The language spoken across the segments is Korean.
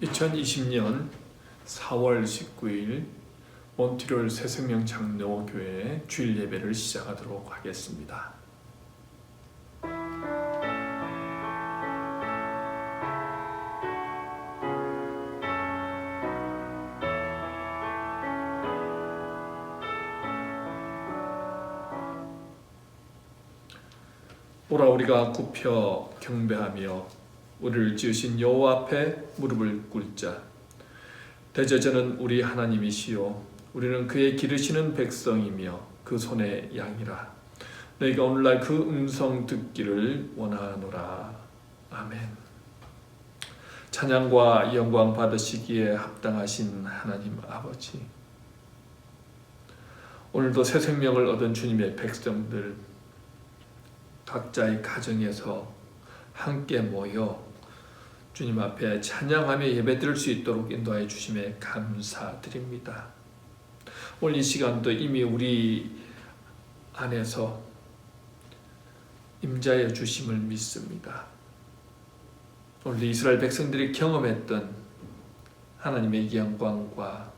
2020년 4월 19일 몬트리올 새생명 장로교회 주일 예배를 시작하도록 하겠습니다. 오라 우리가 굽혀 경배하며 우리를 지으신 여호와 앞에 무릎을 꿇자. 대제자는 우리 하나님이시요 우리는 그의 기르시는 백성이며 그 손의 양이라. 너희가 오늘날 그 음성 듣기를 원하노라. 아멘. 찬양과 영광 받으시기에 합당하신 하나님 아버지, 오늘도 새 생명을 얻은 주님의 백성들 각자의 가정에서 함께 모여 주님 앞에 찬양하며 예배드릴 수 있도록 인도하여 주심에 감사드립니다. 오늘 이 시간도 이미 우리 안에서 임자여 주심을 믿습니다. 오늘 이스라엘 백성들이 경험했던 하나님의 영광과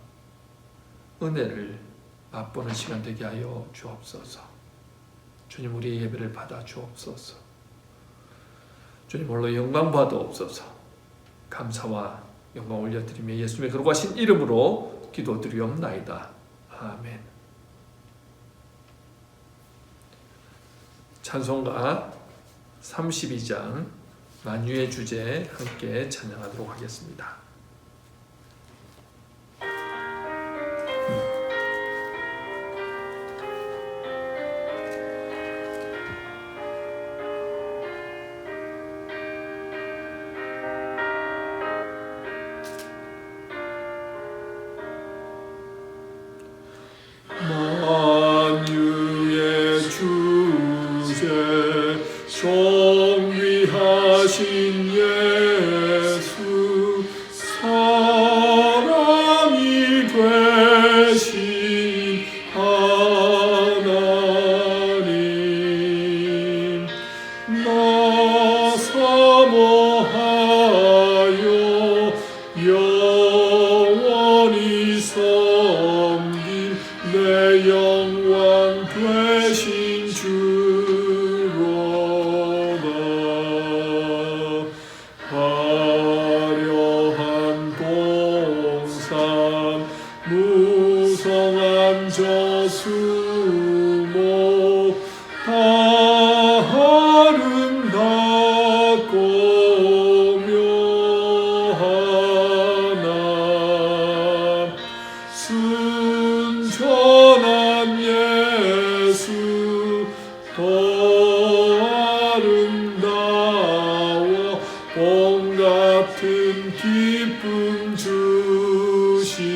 은혜를 맛보는 시간 되게 하여 주옵소서. 주님, 우리의 예배를 받아 주옵소서. 주님, 홀로 영광 받아옵소서. 감사와 영광 올려드리며 예수님의 거룩하신 이름으로 기도드리옵나이다. 아멘. 찬송가 32장 만유의 주제 함께 찬양하도록 하겠습니다. 존귀하신 예수, 사랑이 되신 하나님, 나 사모하여 영원히 섬긴 내 영광 되신 주, 무성한 저수목 다 아름답고 묘하나 순전한 예수 더 아름다워 봄 같은 기쁨 주시네.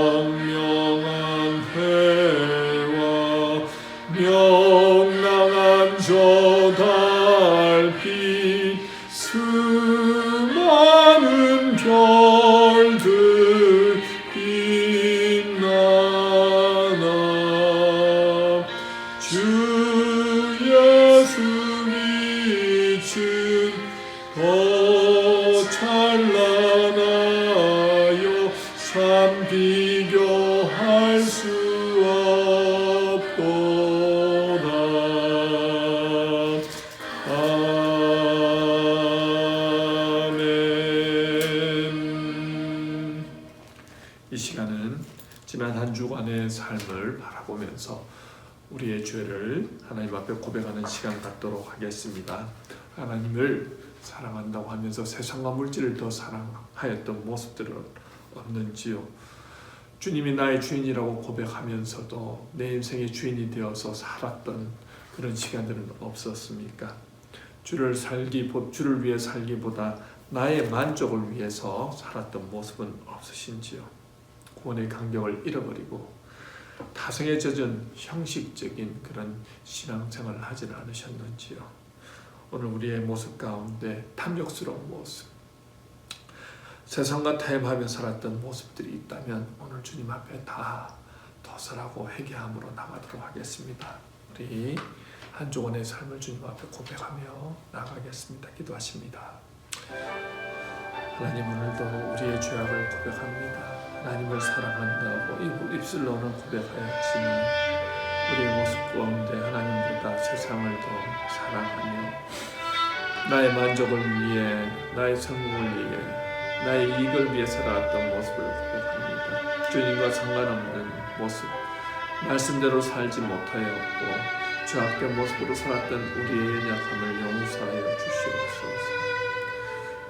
광명한 해와 명랑한 저 달빛, 수많은 별들 빛나나 주 예수 빛은 더 찬란하여 참 비교할 수 없도다. 아멘. 이 시간은 지난 한 주간의 삶을 바라보면서 우리의 죄를 하나님 앞에 고백하는 시간 갖도록 하겠습니다. 하나님을 사랑한다고 하면서 세상과 물질을 더 사랑하였던 모습들은 없는지요? 주님이 나의 주인이라고 고백하면서도 내 인생의 주인이 되어서 살았던 그런 시간들은 없었습니까? 주를 위해 살기보다 나의 만족을 위해서 살았던 모습은 없으신지요? 구원의 감격을 잃어버리고 타성에 젖은 형식적인 그런 신앙생활을 하지는 않으셨는지요. 오늘 우리의 모습 가운데 탐욕스러운 모습, 세상과 타협하며 살았던 모습들이 있다면 오늘 주님 앞에 다 도설하고 회개함으로 나가도록 하겠습니다. 우리 한조원의 삶을 주님 앞에 고백하며 나가겠습니다. 기도하십니다. 하나님, 오늘도 우리의 죄악을 고백합니다. 하나님을 사랑한다고 입술로는 고백하였지만 우리의 모습 가운데 하나님보다 세상을 더 사랑하며 나의 만족을 위해, 나의 성공을 위해, 나의 이익을 위해 살아왔던 모습을 고백합니다. 주님과 상관없는 모습, 말씀대로 살지 못하였고 죄악된 모습으로 살았던 우리의 연약함을 용서하여 주시옵소서.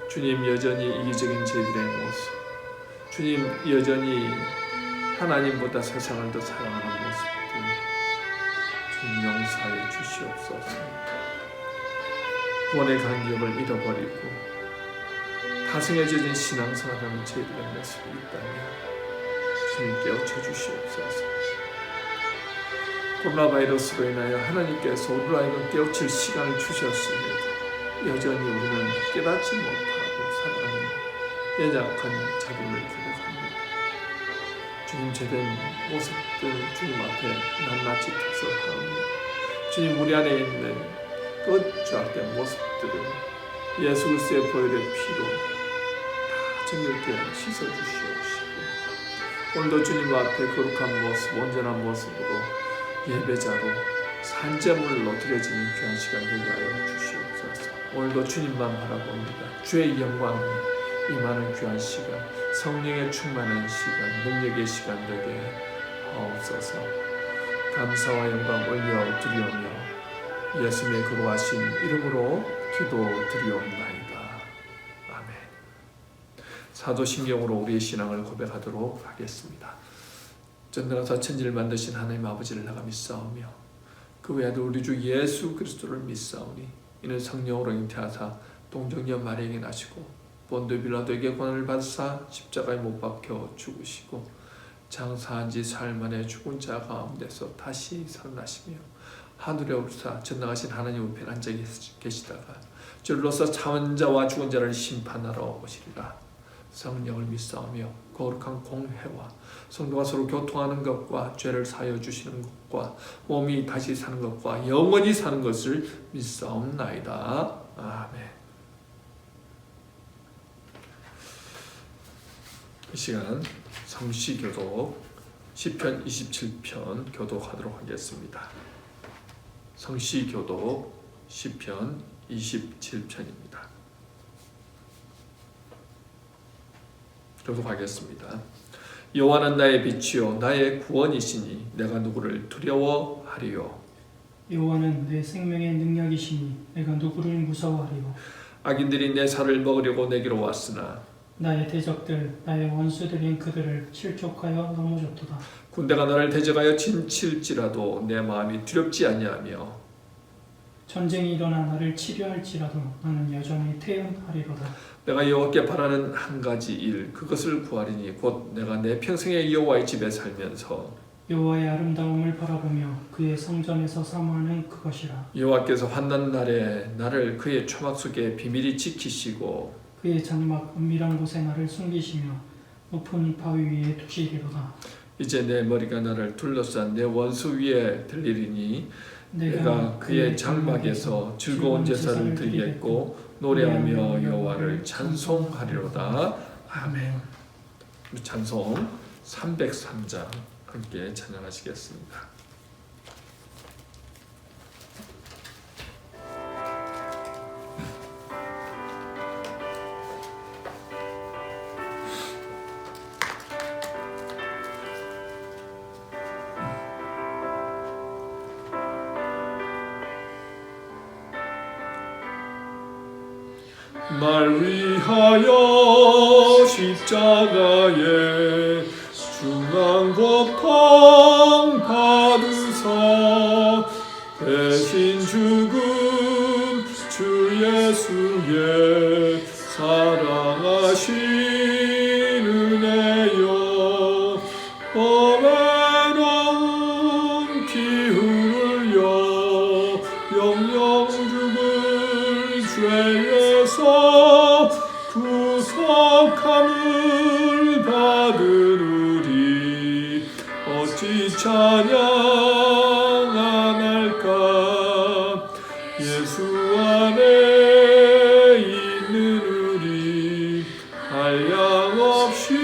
주님, 여전히 이기적인 저희들의 모습, 주님 여전히 하나님보다 세상을 더 사랑하는 모습들 주님 용서하여 주시옵소서. 구원의 간격을 잃어버리고 타성에 젖은 신앙생활하는 저희들의 모습이 있다면 주님 깨우쳐 주시옵소서. 코로나 바이러스로 인하여 하나님께서 우리로 하여금 깨우칠 시간을 주셨음에도 여전히 우리는 깨닫지 못하고 살아가는 연약한 자기를 고백합니다. 주님, 제된 모습들 주님 앞에 낱낱이 특설하오며 주님, 우리 안에 있는 그 죄악된 모습들을 예수 그리스도의 보혈의 피로 다 정결케 씻어주시옵시고 오늘도 주님 앞에 거룩한 모습, 온전한 모습으로 예배자로 산재물로 드려지는 귀한 시간 되게 하여 주시옵소서. 오늘도 주님만 바라봅니다. 주의 영광이 임하는 귀한 시간, 성령의 충만한 시간, 능력의 시간 되게 하옵소서. 감사와 영광 올려드리오며 예수님의 거룩하신 이름으로 기도드리옵나이다. 아멘. 사도신경으로 우리의 신앙을 고백하도록 하겠습니다. 전능하사 천지를 만드신 하나님 아버지를 내가 믿사오며 그 외에도 우리 주 예수 그리스도를 믿사오니 이는 성령으로 잉태하사 동정녀 마리아에게 나시고 본도 빌라도에게 고난을 받으사 십자가에 못 박혀 죽으시고 장사한 지 사흘 만에 죽은 자 가운데서 다시 살아나시며 하늘에 오르사 전능하신 하나님 우편에 앉아 계시다가 줄로서 참은자와 죽은 자를 심판하러 오시리라. 성령을 믿사오며 거룩한 공회와 성도가 서로 교통하는 것과 죄를 사하여 주시는 것과 몸이 다시 사는 것과 영원히 사는 것을 믿사옵나이다. 아멘. 이 시간 성시교독 시편 27편 교독하도록 하겠습니다. 성시교독 시편 27편입니다. 교독하겠습니다. 여호와는 나의 빛이요 나의 구원이시니 내가 누구를 두려워하리요. 여호와는 내 생명의 능력이시니 내가 누구를 무서워하리요. 악인들이 내 살을 먹으려고 내게로 왔으나 나의 대적들 나의 원수들인 그들을 실족하여 넘어졌도다. 군대가 나를 대적하여 진칠지라도 내 마음이 두렵지 아니하며 전쟁이 일어나 나를 치료할지라도 나는 여전히 태연하리로다. 내가 여호와께 바라는 한 가지 일 그것을 구하리니 곧 내가 내 평생에 여호와의 집에 살면서 여호와의 아름다움을 바라보며 그의 성전에서 사모하는 그것이라. 여호와께서 환난 날에 나를 그의 초막 속에 비밀히 지키시고 그의 장막 은밀한 곳에 나를 숨기시며 높은 바위 위에 두시리로다. 이제 내 머리가 나를 둘러싼 내 원수 위에 들리리니 내가 그의 장막에서 즐거운 제사를 드리겠고 노래하며 여호와를 찬송하리로다. 아멘. 찬송 303장 함께 찬양하시겠습니다. 날 위하여 십자가에 중한 고통 받으사 대신 죽음 주 예수의 사랑하신 은혜여 범에는 어찌 찬양 안 할까. 예수 안에 있는 우리 한량없이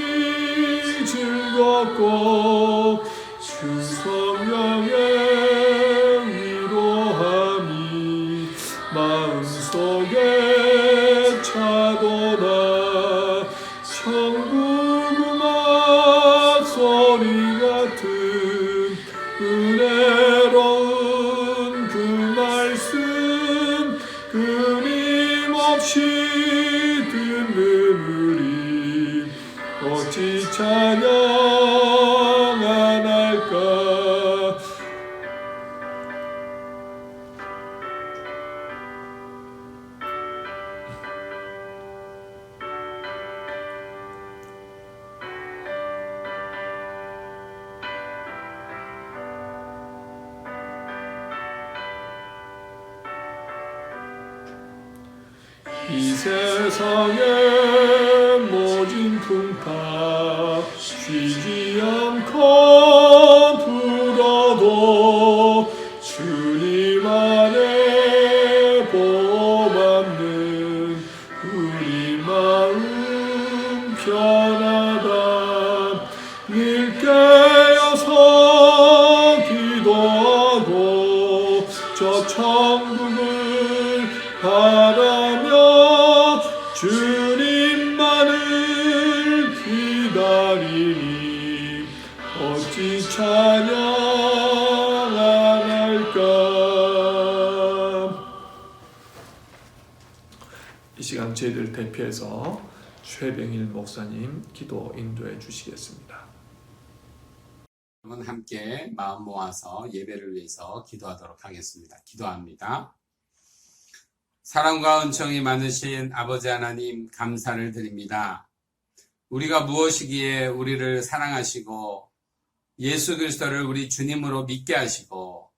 즐겁고 주 성령의 위로함이 마음속에 차도다. 천국 음악 소리 같은 은혜로운 그 말씀 끊임없이 듣는 우리 어찌 찬양 안 할까. 이 세상의 모진 풍파 쉬지 않고 불어도 주님 안에 보호받는 우리 마음 편하다. 늘 깨어서 기도하고 저 천국을 바라며 주님만을 기다리니 어찌 찬양 안 할까. 이 시간 저희들 대표해서 최병일 목사님 기도 인도해 주시겠습니다. 여러분 함께 마음 모아서 예배를 위해서 기도하도록 하겠습니다. 기도합니다. 사랑과 은총이 많으신 아버지 하나님, 감사를 드립니다. 우리가 무엇이기에 우리를 사랑하시고 예수 그리스도를 우리 주님으로 믿게 하시고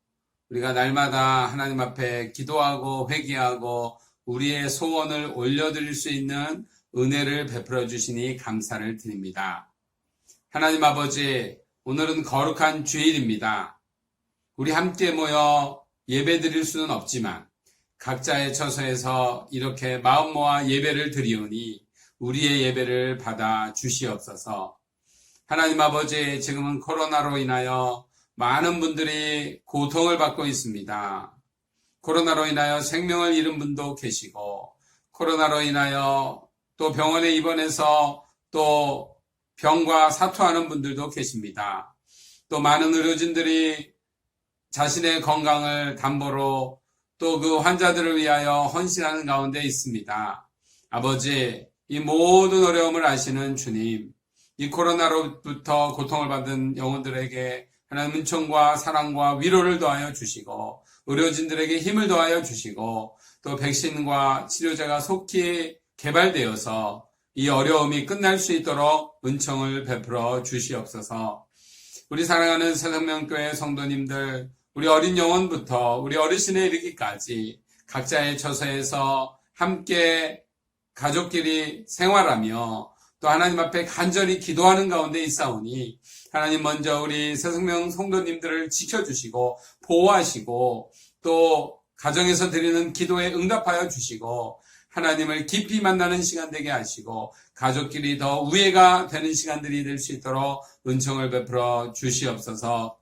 우리가 날마다 하나님 앞에 기도하고 회개하고 우리의 소원을 올려드릴 수 있는 은혜를 베풀어 주시니 감사를 드립니다. 하나님 아버지, 오늘은 거룩한 주일입니다. 우리 함께 모여 예배 드릴 수는 없지만 각자의 처소에서 이렇게 마음 모아 예배를 드리오니 우리의 예배를 받아 주시옵소서. 하나님 아버지, 지금은 코로나로 인하여 많은 분들이 고통을 받고 있습니다. 코로나로 인하여 생명을 잃은 분도 계시고, 코로나로 인하여 또 병원에 입원해서 또 병과 사투하는 분들도 계십니다. 또 많은 의료진들이 자신의 건강을 담보로 또 그 환자들을 위하여 헌신하는 가운데 있습니다. 아버지, 이 모든 어려움을 아시는 주님, 이 코로나로부터 고통을 받은 영혼들에게 하나님 은총과 사랑과 위로를 더하여 주시고 의료진들에게 힘을 더하여 주시고 또 백신과 치료제가 속히 개발되어서 이 어려움이 끝날 수 있도록 은총을 베풀어 주시옵소서. 우리 사랑하는 새생명교회 성도님들, 우리 어린 영혼부터 우리 어르신에 이르기까지 각자의 처소에서 함께 가족끼리 생활하며 또 하나님 앞에 간절히 기도하는 가운데 있사오니 하나님 먼저 우리 새생명 성도님들을 지켜주시고 보호하시고 또 가정에서 드리는 기도에 응답하여 주시고 하나님을 깊이 만나는 시간 되게 하시고 가족끼리 더 우애가 되는 시간들이 될 수 있도록 은총을 베풀어 주시옵소서.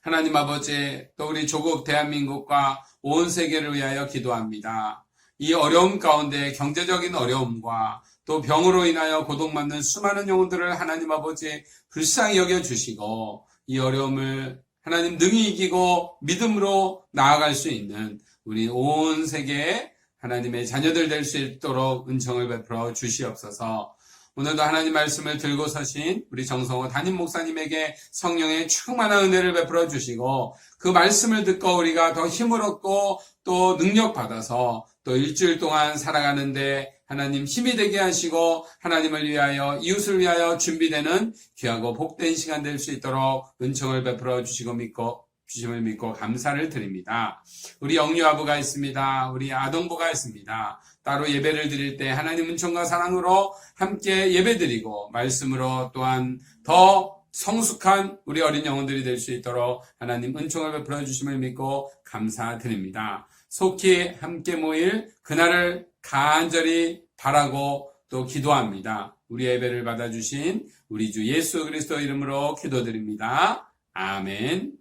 하나님 아버지, 또 우리 조국 대한민국과 온 세계를 위하여 기도합니다. 이 어려움 가운데 경제적인 어려움과 또 병으로 인하여 고통받는 수많은 영혼들을 하나님 아버지 불쌍히 여겨주시고 이 어려움을 하나님 능히 이기고 믿음으로 나아갈 수 있는 우리 온 세계에 하나님의 자녀들 될 수 있도록 은총을 베풀어 주시옵소서. 오늘도 하나님 말씀을 들고 서신 우리 정성호 담임 목사님에게 성령의 충만한 은혜를 베풀어 주시고 그 말씀을 듣고 우리가 더 힘을 얻고 또 능력 받아서 또 일주일 동안 살아가는데 하나님 힘이 되게 하시고 하나님을 위하여 이웃을 위하여 준비되는 귀하고 복된 시간 될 수 있도록 은총을 베풀어 주심을 믿고 감사를 드립니다. 우리 영유아부가 있습니다. 우리 아동부가 있습니다. 따로 예배를 드릴 때 하나님 은총과 사랑으로 함께 예배드리고 말씀으로 또한 더 성숙한 우리 어린 영혼들이 될 수 있도록 하나님 은총을 베풀어 주심을 믿고 감사드립니다. 속히 함께 모일 그날을 간절히 바라고 또 기도합니다. 우리 예배를 받아주신 우리 주 예수 그리스도 이름으로 기도드립니다. 아멘.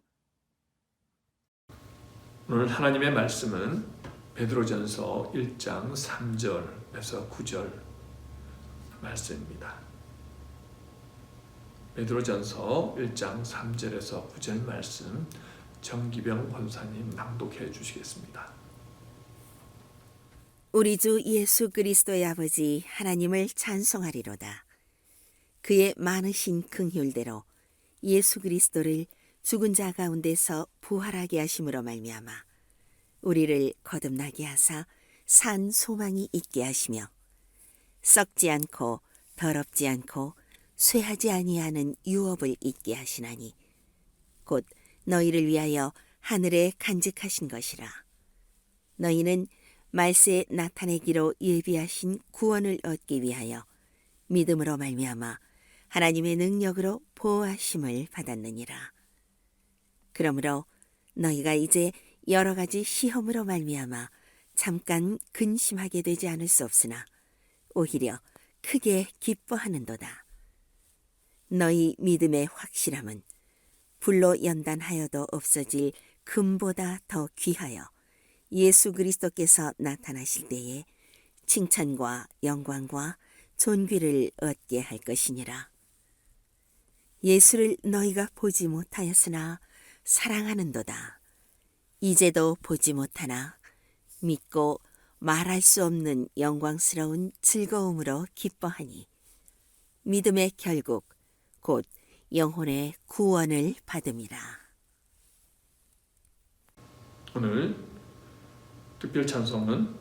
오늘 하나님의 말씀은 베드로전서 1장 3절에서 9절 말씀입니다. 베드로전서 1장 3절에서 9절 말씀 정기병 권사님 낭독해 주시겠습니다. 우리 주 예수 그리스도의 아버지 하나님을 찬송하리로다. 그의 많으신 긍휼대로 예수 그리스도를 죽은 자 가운데서 부활하게 하심으로 말미암아 우리를 거듭나게 하사 산 소망이 있게 하시며 썩지 않고 더럽지 않고 쇠하지 아니하는 유업을 있게 하시나니 곧 너희를 위하여 하늘에 간직하신 것이라. 너희는 말세에 나타내기로 예비하신 구원을 얻기 위하여 믿음으로 말미암아 하나님의 능력으로 보호하심을 받았느니라. 그러므로 너희가 이제 여러 가지 시험으로 말미암아 잠깐 근심하게 되지 않을 수 없으나 오히려 크게 기뻐하는도다. 너희 믿음의 확실함은 불로 연단하여도 없어질 금보다 더 귀하여 예수 그리스도께서 나타나실 때에 칭찬과 영광과 존귀를 얻게 할 것이니라. 예수를 너희가 보지 못하였으나 사랑하는도다. 이제도 보지 못하나 믿고 말할 수 없는 영광스러운 즐거움으로 기뻐하니 믿음의 결국 곧 영혼의 구원을 받음이라. 오늘 특별 찬송은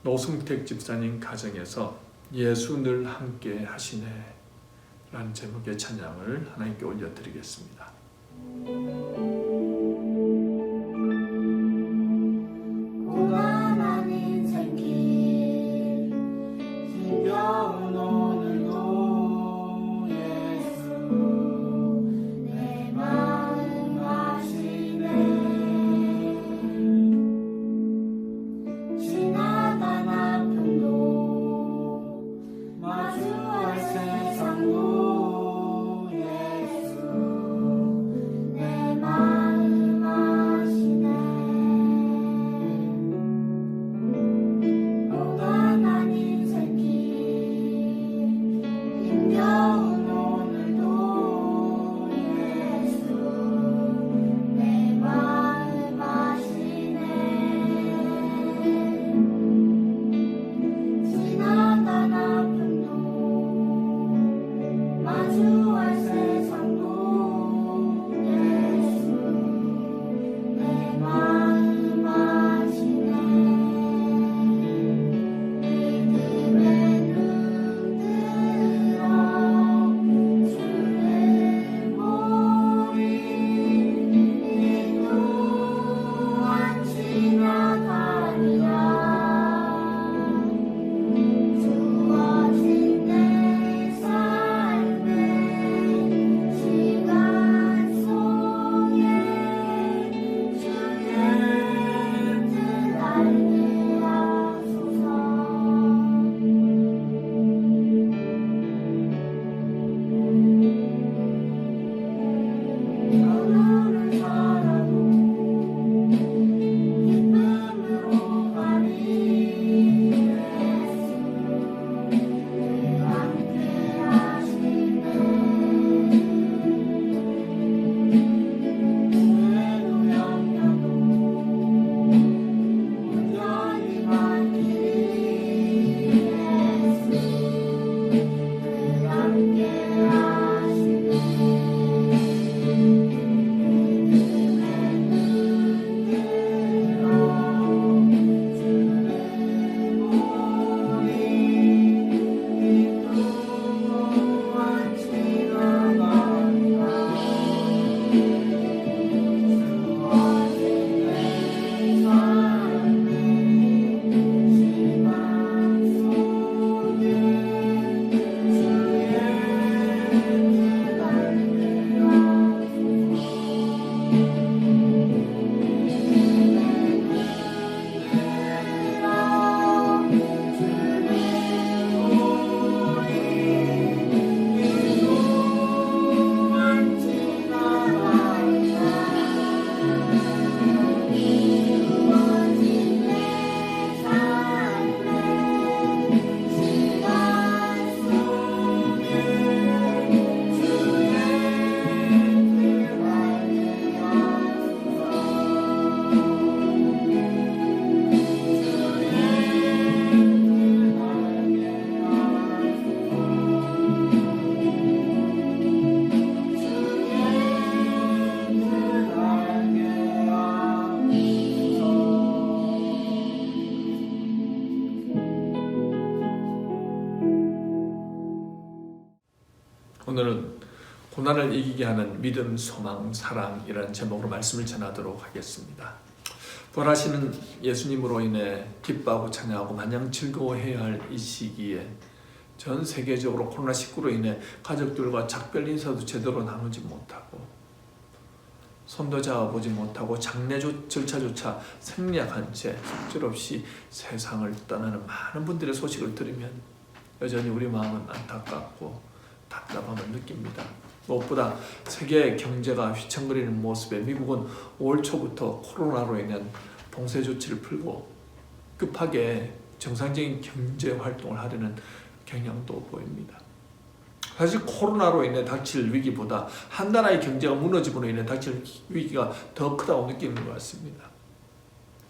노승택 집사님 가정에서 예수 늘 함께 하시네 라는 제목의 찬양을 하나님께 올려드리겠습니다. 고단한 인생길 힘겨운 오늘도 예수 내 마음 아시네. 지나간 아픔도 마주할 세상도 예수 내 마음 아시네. 고단한 인생길 힘겨운 오늘도 예수 내 마음 아시네. 지나간 아픔도 마주할 세상도 예수 내 마음 아시네. 믿음의 눈 들어 주를 보리. 이 또한 지나가리라. 주어진 내 삶의 시간 속에 주의 뜻 알게 하소서. 결혼을 잘하고 기쁨으로 가리. 예수 함께 하시네. 후회도 염려도 온전히 맡기리. 예수 함께 하시네. 고난을 이기게 하는 믿음, 소망, 사랑이라는 제목으로 말씀을 전하도록 하겠습니다. 부활하시는 예수님으로 인해 기뻐하고 찬양하고 마냥 즐거워해야 할 이 시기에 전 세계적으로 코로나19로 인해 가족들과 작별 인사도 제대로 나누지 못하고 손도 잡아보지 못하고 장례 절차조차 생략한 채 속절없이 세상을 떠나는 많은 분들의 소식을 들으면 여전히 우리 마음은 안타깝고 답답함을 느낍니다. 무엇보다 세계 경제가 휘청거리는 모습에 미국은 5월 초부터 코로나로 인한 봉쇄 조치를 풀고 급하게 정상적인 경제 활동을 하려는 경향도 보입니다. 사실 코로나로 인해 닥칠 위기보다 한 나라의 경제가 무너짐으로 인해 닥칠 위기가 더 크다고 느끼는 것 같습니다.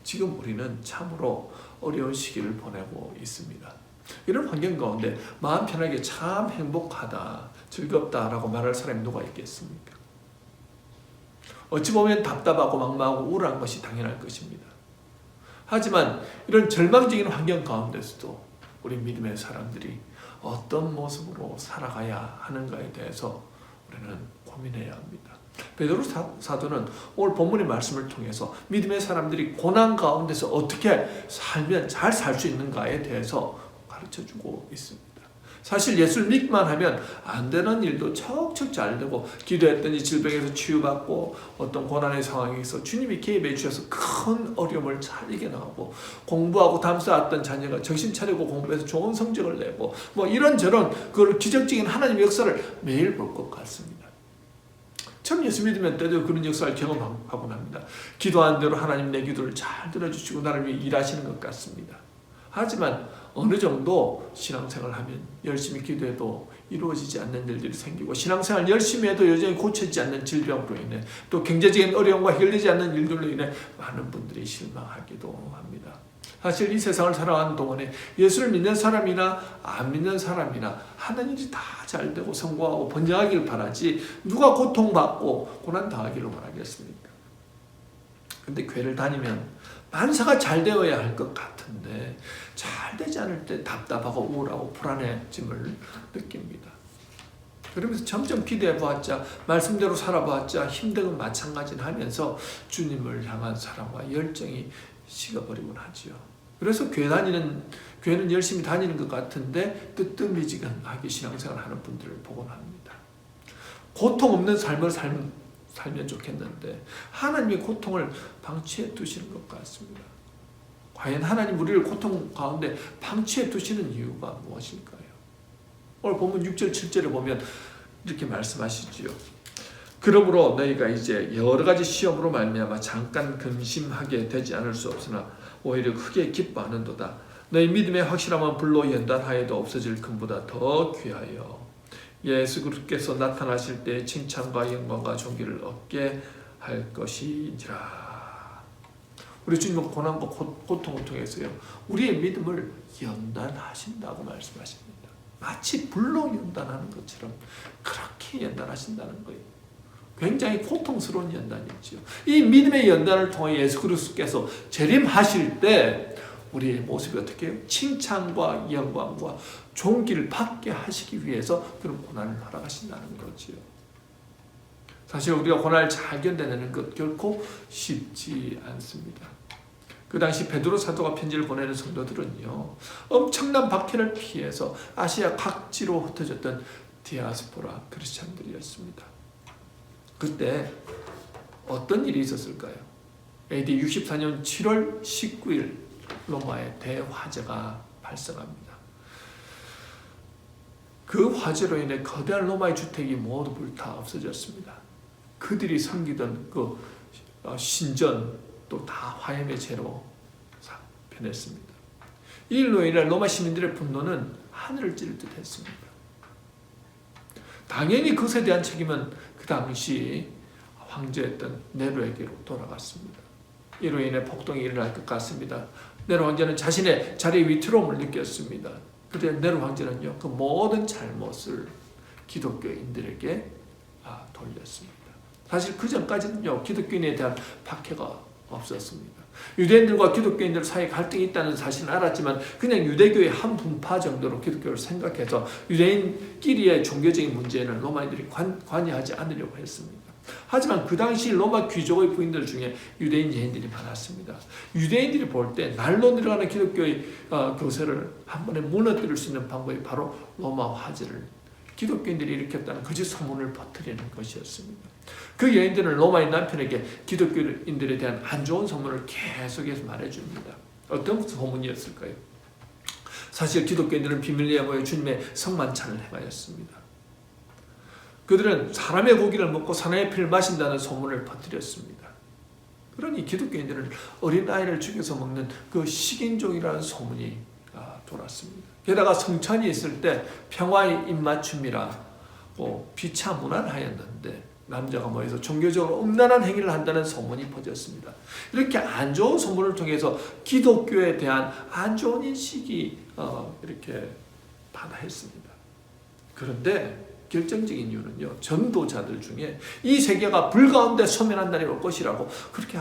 지금 우리는 참으로 어려운 시기를 보내고 있습니다. 이런 환경 가운데 마음 편하게 참 행복하다, 즐겁다라고 말할 사람이 누가 있겠습니까? 어찌 보면 답답하고 막막하고 우울한 것이 당연할 것입니다. 하지만 이런 절망적인 환경 가운데서도 우리 믿음의 사람들이 어떤 모습으로 살아가야 하는가에 대해서 우리는 고민해야 합니다. 베드로 사도는 오늘 본문의 말씀을 통해서 믿음의 사람들이 고난 가운데서 어떻게 살면 잘 살 수 있는가에 대해서 가르쳐주고 있습니다. 사실 예수를 믿기만 하면 안 되는 일도 척척 잘 되고 기도했더니 질병에서 치유받고 어떤 고난의 상황에서 주님이 개입해 주셔서 큰 어려움을 잘 이겨나가고 공부하고 담쌓았던 자녀가 정신 차리고 공부해서 좋은 성적을 내고 뭐 이런저런 그 기적적인 하나님의 역사를 매일 볼 것 같습니다. 참 예수 믿으면 때도 그런 역사를 경험하곤 합니다. 기도한 대로 하나님 내 기도를 잘 들어주시고 나를 위해 일하시는 것 같습니다. 하지만 어느 정도 신앙생활을 하면 열심히 기도해도 이루어지지 않는 일들이 생기고 신앙생활 열심히 해도 여전히 고쳐지지 않는 질병으로 인해 또 경제적인 어려움과 해결되지 않는 일들로 인해 많은 분들이 실망하기도 합니다. 사실 이 세상을 살아가는 동안에 예수를 믿는 사람이나 안 믿는 사람이나 하는 일이 다 잘 되고 성공하고 번영하길 바라지 누가 고통받고 고난당하기를 바라겠습니까? 근데 교회를 다니면 만사가 잘 되어야 할 것 같은데 잘 되지 않을 때 답답하고 우울하고 불안해짐을 느낍니다. 그러면서 점점 기대해보았자 말씀대로 살아보았자 힘든 건 마찬가지는 하면서 주님을 향한 사랑과 열정이 식어버리곤 하지요. 그래서 교회는 열심히 다니는 것 같은데 뜨뜻미지근하게 신앙생활을 하는 분들을 보곤 합니다. 고통 없는 삶을 살면 좋겠는데 하나님의 고통을 방치해 두시는 것 같습니다. 과연 하나님 우리를 고통 가운데 방치해 두시는 이유가 무엇일까요? 오늘 본문 6절 7절을 보면 이렇게 말씀하시지요. 그러므로 너희가 이제 여러 가지 시험으로 말미암아 잠깐 근심하게 되지 않을 수 없으나 오히려 크게 기뻐하는도다. 너희 믿음의 확실함은 불로 연단하여도 없어질 금보다 더 귀하여 예수 그리스도께서 나타나실 때 칭찬과 영광과 존귀를 얻게 할 것이니라. 우리 주님은 고난과 고통을 통해서요 우리의 믿음을 연단하신다고 말씀하십니다. 마치 불로 연단하는 것처럼 그렇게 연단하신다는 거예요. 굉장히 고통스러운 연단이죠. 이 믿음의 연단을 통해 예수 그리스도께서 재림하실 때 우리의 모습이 어떻게 해요? 칭찬과 영광과 존귀를 받게 하시기 위해서 그런 고난을 허락하신다는 거지요. 사실 우리가 고난을 잘 견뎌내는 것 결코 쉽지 않습니다. 그 당시 베드로 사도가 편지를 보내는 성도들은요 엄청난 박해를 피해서 아시아 각지로 흩어졌던 디아스포라 크리스찬들이었습니다. 그때 어떤 일이 있었을까요? AD 64년 7월 19일 로마에 대화재가 발생합니다. 그 화재로 인해 거대한 로마의 주택이 모두 불타 없어졌습니다. 그들이 섬기던 그 신전도 다 화염의 재로 변했습니다. 이 일로 인해 로마 시민들의 분노는 하늘을 찌를 듯 했습니다. 당연히 그것에 대한 책임은 그 당시 황제였던 네로에게로 돌아갔습니다. 이로 인해 폭동이 일어날 것 같습니다. 네로 황제는 자신의 자리의 위태로움을 느꼈습니다. 그때 네로 황제는요 그 모든 잘못을 기독교인들에게 돌렸습니다. 사실 그 전까지는요 기독교인에 대한 박해가 없었습니다. 유대인들과 기독교인들 사이에 갈등이 있다는 사실은 알았지만 그냥 유대교의 한 분파 정도로 기독교를 생각해서 유대인끼리의 종교적인 문제는 로마인들이 관여하지 않으려고 했습니다. 하지만 그 당시 로마 귀족의 부인들 중에 유대인 여인들이 많았습니다. 유대인들이 볼 때 날로 늘어가는 기독교의 교세를 한 번에 무너뜨릴 수 있는 방법이 바로 로마 화제를 기독교인들이 일으켰다는 거짓 소문을 퍼뜨리는 것이었습니다. 그 여인들은 로마인 남편에게 기독교인들에 대한 안 좋은 소문을 계속해서 말해줍니다. 어떤 소문이었을까요? 사실 기독교인들은 비밀리에 모여 주님의 성만찬을 행하였습니다. 그들은 사람의 고기를 먹고 사람의 피를 마신다는 소문을 퍼뜨렸습니다. 그러니 기독교인들은 어린아이를 죽여서 먹는 그 식인종이라는 소문이 돌았습니다. 게다가 성찬이 있을 때 평화의 입맞춤이라고 피차 무난하였는데 남자가 모여서 종교적으로 음란한 행위를 한다는 소문이 퍼졌습니다. 이렇게 안 좋은 소문을 통해서 기독교에 대한 안 좋은 인식이 이렇게 반화했습니다. 그런데 결정적인 이유는요, 전도자들 중에 이 세계가 불 가운데 소멸한 날이 올 것이라고 그렇게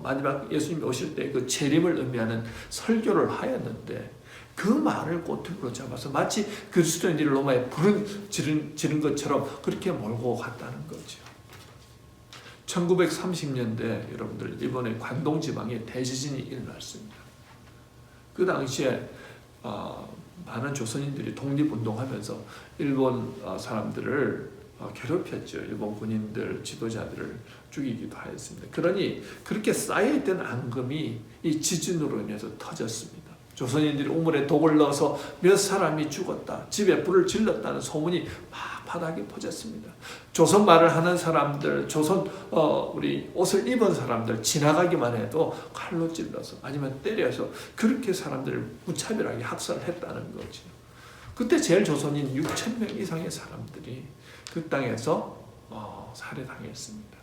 마지막 예수님이 오실 때 그 재림을 의미하는 설교를 하였는데 그 말을 꼬투리로 잡아서 마치 그리스도인들이 로마에 불을 지른 것처럼 그렇게 몰고 갔다는 거죠. 1930년대 여러분들 일본의 관동 지방에 대지진이 일어났습니다. 그 당시에 많은 조선인들이 독립운동하면서 일본 사람들을 괴롭혔죠. 일본 군인들, 지도자들을 죽이기도 하였습니다. 그러니 그렇게 쌓여있던 앙금이 이 지진으로 인해서 터졌습니다. 조선인들이 우물에 독을 넣어서 몇 사람이 죽었다, 집에 불을 질렀다는 소문이 막 바닥에 퍼졌습니다. 조선 말을 하는 사람들, 조선 우리 옷을 입은 사람들 지나가기만 해도 칼로 찔러서 아니면 때려서 그렇게 사람들을 무차별하게 학살을 했다는 거죠. 그때 제일 조선인 6,000명 이상의 사람들이 그 땅에서 살해당했습니다.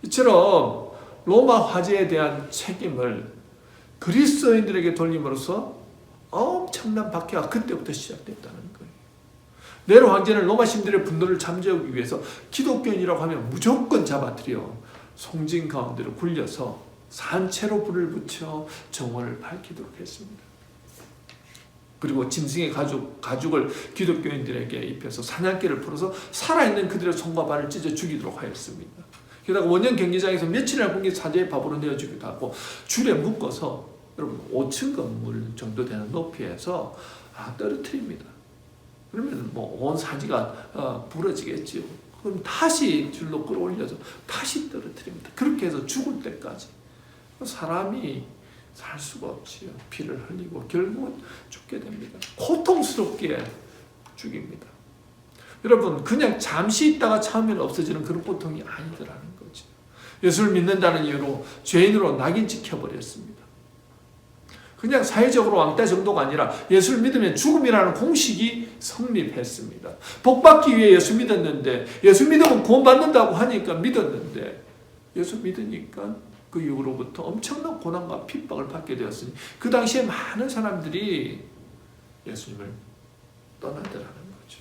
이처럼 로마 화제에 대한 책임을 그리스도인들에게 돌림으로써 엄청난 박해가 그때부터 시작됐다는 거예요. 네로 황제는 로마 시민들의 분노를 잠재우기 위해서 기독교인이라고 하면 무조건 잡아들여 송진 가운데로 굴려서 산채로 불을 붙여 정원을 밝히도록 했습니다. 그리고 짐승의 가죽을 기독교인들에게 입혀서 사냥개를 풀어서 살아있는 그들의 손과 발을 찢어 죽이도록 하였습니다. 게다가 원형 경기장에서 며칠이나 굶긴 사제의 밥으로 내어주기도 하고 줄에 묶어서 여러분 5층 건물 정도 되는 높이에서 떨어뜨립니다. 그러면 뭐 온 사지가 부러지겠지요. 그럼 다시 줄로 끌어올려서 다시 떨어뜨립니다. 그렇게 해서 죽을 때까지 사람이 살 수가 없지요. 피를 흘리고 결국은 죽게 됩니다. 고통스럽게 죽입니다. 여러분 그냥 잠시 있다가 참으면 없어지는 그런 고통이 아니더라는 거죠. 예수를 믿는다는 이유로 죄인으로 낙인 찍혀버렸습니다. 그냥 사회적으로 왕따 정도가 아니라 예수를 믿으면 죽음이라는 공식이 성립했습니다. 복받기 위해 예수 믿었는데 예수 믿으면 구원받는다고 하니까 믿었는데 예수 믿으니까 그 이후로부터 엄청난 고난과 핍박을 받게 되었으니 그 당시에 많은 사람들이 예수님을 떠나더라는 거죠.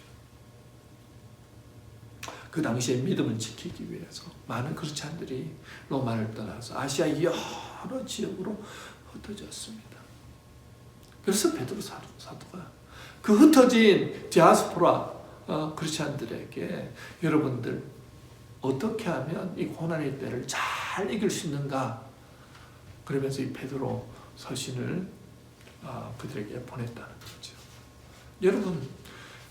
그 당시에 믿음을 지키기 위해서 많은 크리스찬들이 로마를 떠나서 아시아 여러 지역으로 흩어졌습니다. 그래서 베드로 사도가 그 흩어진 디아스포라 크리스찬들에게 여러분들 어떻게 하면 이 고난의 때를 잘 이길 수 있는가 그러면서 이 베드로 서신을 그들에게 보냈다는 거죠. 여러분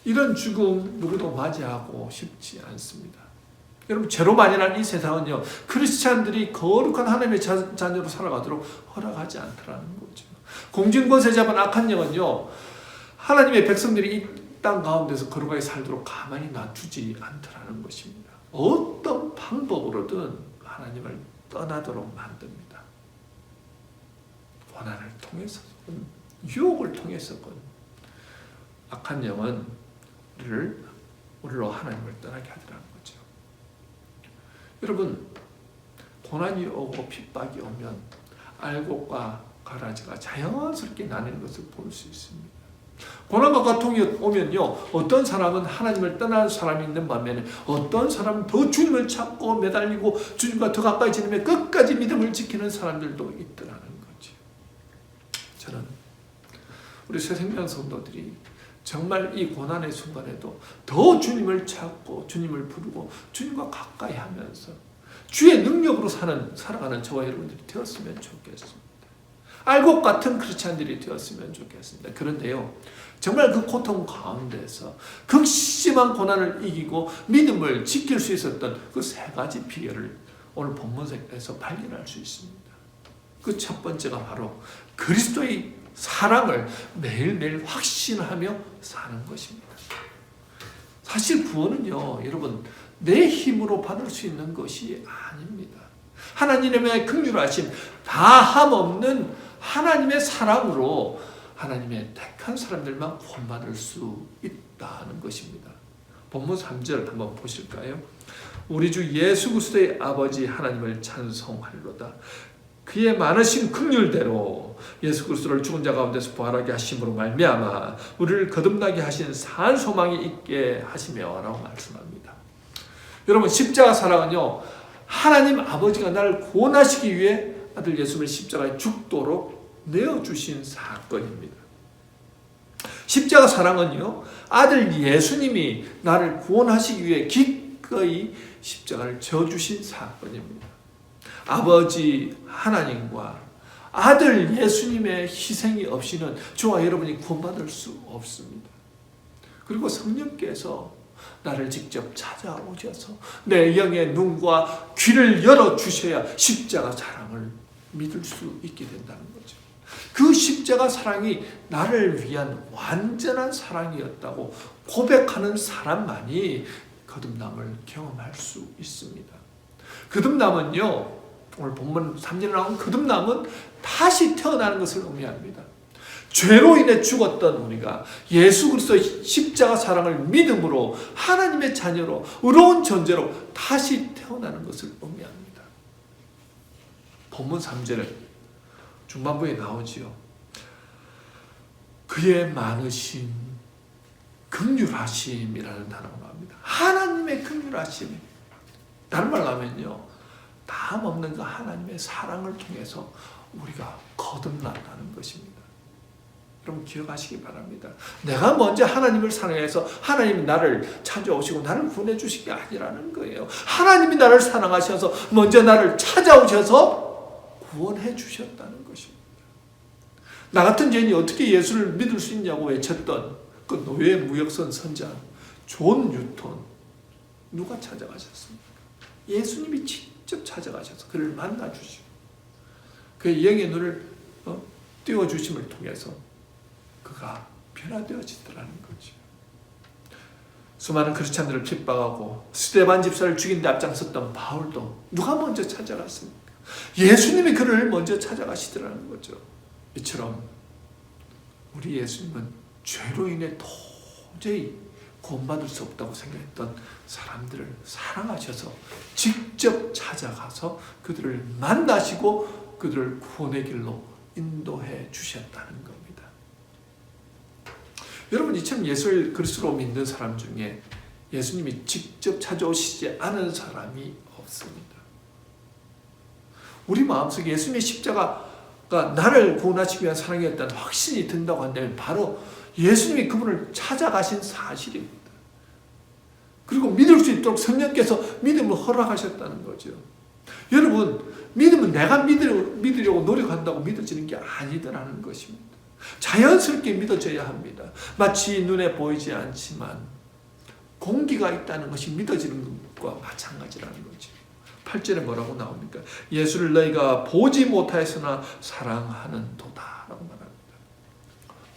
이런 죽음 누구도 맞이하고 싶지 않습니다. 여러분 죄로 만연한 이 세상은요 크리스찬들이 거룩한 하나님의 자녀로 살아가도록 허락하지 않더라는 거죠. 공중권세 잡은 악한 영은요 하나님의 백성들이 이 땅 가운데서 거룩하게 살도록 가만히 놔두지 않더라는 것입니다. 어떤 방법으로든 하나님을 떠나도록 만듭니다. 고난을 통해서든 유혹을 통해서든 악한 영은 우리로 하나님을 떠나게 하더라는 거죠. 여러분 고난이 오고 핍박이 오면 알곡과 가라지가 자연스럽게 나뉘는 것을 볼 수 있습니다. 고난과 고통이 오면요, 어떤 사람은 하나님을 떠나는 사람이 있는 반면에 어떤 사람은 더 주님을 찾고 매달리고 주님과 더 가까이 지내며 끝까지 믿음을 지키는 사람들도 있더라는 거죠. 저는 우리 새생명 성도들이 정말 이 고난의 순간에도 더 주님을 찾고 주님을 부르고 주님과 가까이 하면서 주의 능력으로 살아가는 저와 여러분들이 되었으면 좋겠습니다. 알곡 같은 크리스찬들이 되었으면 좋겠습니다. 그런데요, 정말 그 고통 가운데서 극심한 고난을 이기고 믿음을 지킬 수 있었던 그 세 가지 비결을 오늘 본문에서 발견할 수 있습니다. 그 첫 번째가 바로 그리스도의 사랑을 매일매일 확신하며 사는 것입니다. 사실 구원은요, 여러분, 내 힘으로 받을 수 있는 것이 아닙니다. 하나님의 긍휼하심, 다함 없는 하나님의 사랑으로 하나님의 택한 사람들만 구원받을 수 있다는 것입니다. 본문 3절 한번 보실까요? 우리 주 예수 그리스도의 아버지 하나님을 찬송하리로다. 그의 많으신 긍휼대로 예수 그리스도를 죽은 자 가운데서 부활하게 하심으로 말미암아 우리를 거듭나게 하신 산 소망이 있게 하시며 라고 말씀합니다. 여러분, 십자가 사랑은요, 하나님 아버지가 나를 구원하시기 위해 아들 예수를 십자가에 죽도록 내어주신 사건입니다. 십자가 사랑은요, 아들 예수님이 나를 구원하시기 위해 기꺼이 십자가를 져주신 사건입니다. 아버지 하나님과 아들 예수님의 희생이 없이는 저와 여러분이 구원받을 수 없습니다. 그리고 성령께서 나를 직접 찾아오셔서 내 영의 눈과 귀를 열어주셔야 십자가 사랑을 믿을 수 있게 된다는 거죠. 그 십자가 사랑이 나를 위한 완전한 사랑이었다고 고백하는 사람만이 거듭남을 경험할 수 있습니다. 거듭남은요, 오늘 본문 3절에 나온 거듭남은 다시 태어나는 것을 의미합니다. 죄로 인해 죽었던 우리가 예수 그리스도의 십자가 사랑을 믿음으로 하나님의 자녀로 의로운 존재로 다시 태어나는 것을 의미합니다. 본문 3절에 중반부에 나오지요. 그의 많으신 긍휼하심이라는 단어가 나옵니다. 하나님의 긍휼하심. 다른 말로 하면요, 다음 없는 그 하나님의 사랑을 통해서 우리가 거듭난다는 것입니다. 여러분 기억하시기 바랍니다. 내가 먼저 하나님을 사랑해서 하나님이 나를 찾아오시고 나를 구원해 주신 게 아니라는 거예요. 하나님이 나를 사랑하셔서 먼저 나를 찾아오셔서 구원해 주셨다는 것입니다. 나 같은 죄인이 어떻게 예수를 믿을 수 있냐고 외쳤던 그 노예 무역선 선장 존 뉴턴, 누가 찾아가셨습니까? 예수님이 직접 찾아가셔서 그를 만나주시고 그의 영의 눈을 띄워주심을 통해서 그가 변화되어지더라는 거죠. 수많은 크리스찬들을 핍박하고 스데반 집사를 죽인 데 앞장섰던 바울도 누가 먼저 찾아갔습니까? 예수님이 그를 먼저 찾아가시더라는 거죠. 이처럼 우리 예수님은 죄로 인해 도저히 구원받을 수 없다고 생각했던 사람들을 사랑하셔서 직접 찾아가서 그들을 만나시고 그들을 구원의 길로 인도해 주셨다는 겁니다. 여러분, 이처럼 예수 그리스도로 믿는 사람 중에 예수님이 직접 찾아오시지 않은 사람이 없습니다. 우리 마음속에 예수님의 십자가가 나를 구원하시기 위한 사랑이었다는 확신이 든다고 한다면 바로 예수님이 그분을 찾아가신 사실입니다. 그리고 믿을 수 있도록 성령께서 믿음을 허락하셨다는 거죠. 여러분, 믿음은 내가 믿으려고 노력한다고 믿어지는 게 아니더라는 것입니다. 자연스럽게 믿어져야 합니다. 마치 눈에 보이지 않지만 공기가 있다는 것이 믿어지는 것과 마찬가지라는 거죠. 8절에 뭐라고 나옵니까? 예수를 너희가 보지 못하였으나 사랑하는 도다 라고 말합니다.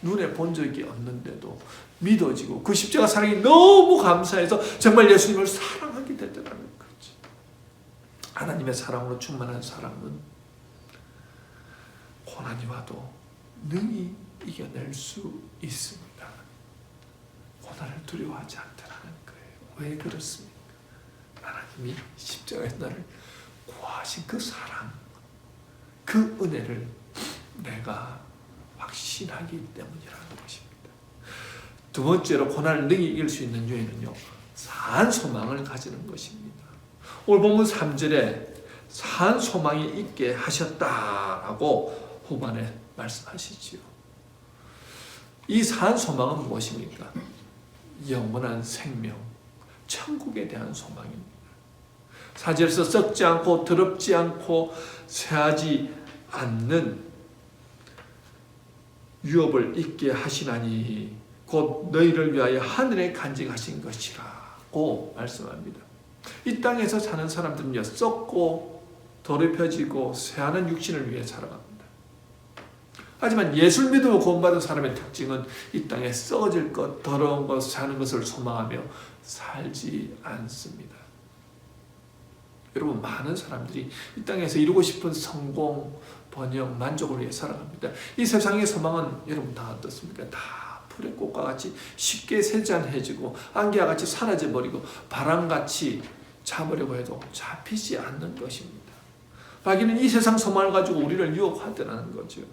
눈에 본 적이 없는데도 믿어지고 그 십자가 사랑이 너무 감사해서 정말 예수님을 사랑하게 되더라는 거죠. 하나님의 사랑으로 충만한 사랑은 고난이 와도 능히 이겨낼 수 있습니다. 고난을 두려워하지 않더라는 거예요. 왜 그렇습니까? 하나님이 십자가에서 나를 구하신 그 사랑, 그 은혜를 내가 확신하기 때문이라는 것입니다. 두 번째로 고난을 능히 이길 수 있는 요인은요, 산 소망을 가지는 것입니다. 오늘 본문 3절에 산 소망이 있게 하셨다라고 후반에 말씀하시지요. 이 산 소망은 무엇입니까? 영원한 생명, 천국에 대한 소망입니다. 4절에서 썩지 않고 더럽지 않고 쇠하지 않는 유업을 있게 하시나니 곧 너희를 위하여 하늘에 간직하신 것이라고 말씀합니다. 이 땅에서 사는 사람들은요, 썩고 더럽혀지고 쇠하는 육신을 위해 살아갑니다. 하지만 예수를 믿음으로 구원받은 사람의 특징은 이 땅에 썩어질 것, 더러운 것, 사는 것을 소망하며 살지 않습니다. 여러분, 많은 사람들이 이 땅에서 이루고 싶은 성공, 번영, 만족을 위해 살아갑니다. 이 세상의 소망은 여러분 다 어떻습니까? 다 풀의 꽃과 같이 쉽게 세잔해지고 안개와 같이 사라져버리고 바람같이 차버리고 해도 잡히지 않는 것입니다. 마귀는 이 세상 소망을 가지고 우리를 유혹하더라는 거죠.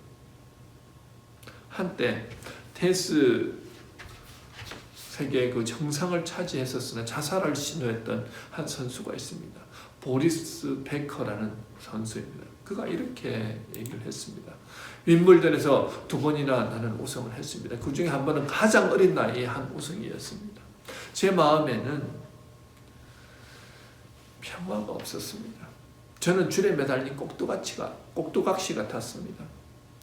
한때 테니스 세계의 그 정상을 차지했었으나 자살을 시도했던 한 선수가 있습니다. 보리스 베커라는 선수입니다. 그가 이렇게 얘기를 했습니다. 윈블던에서 2번이나 나는 우승을 했습니다. 그 중에 한 번은 가장 어린 나이에 한 우승이었습니다. 제 마음에는 평화가 없었습니다. 저는 줄에 매달린 꼭두각시 같았습니다.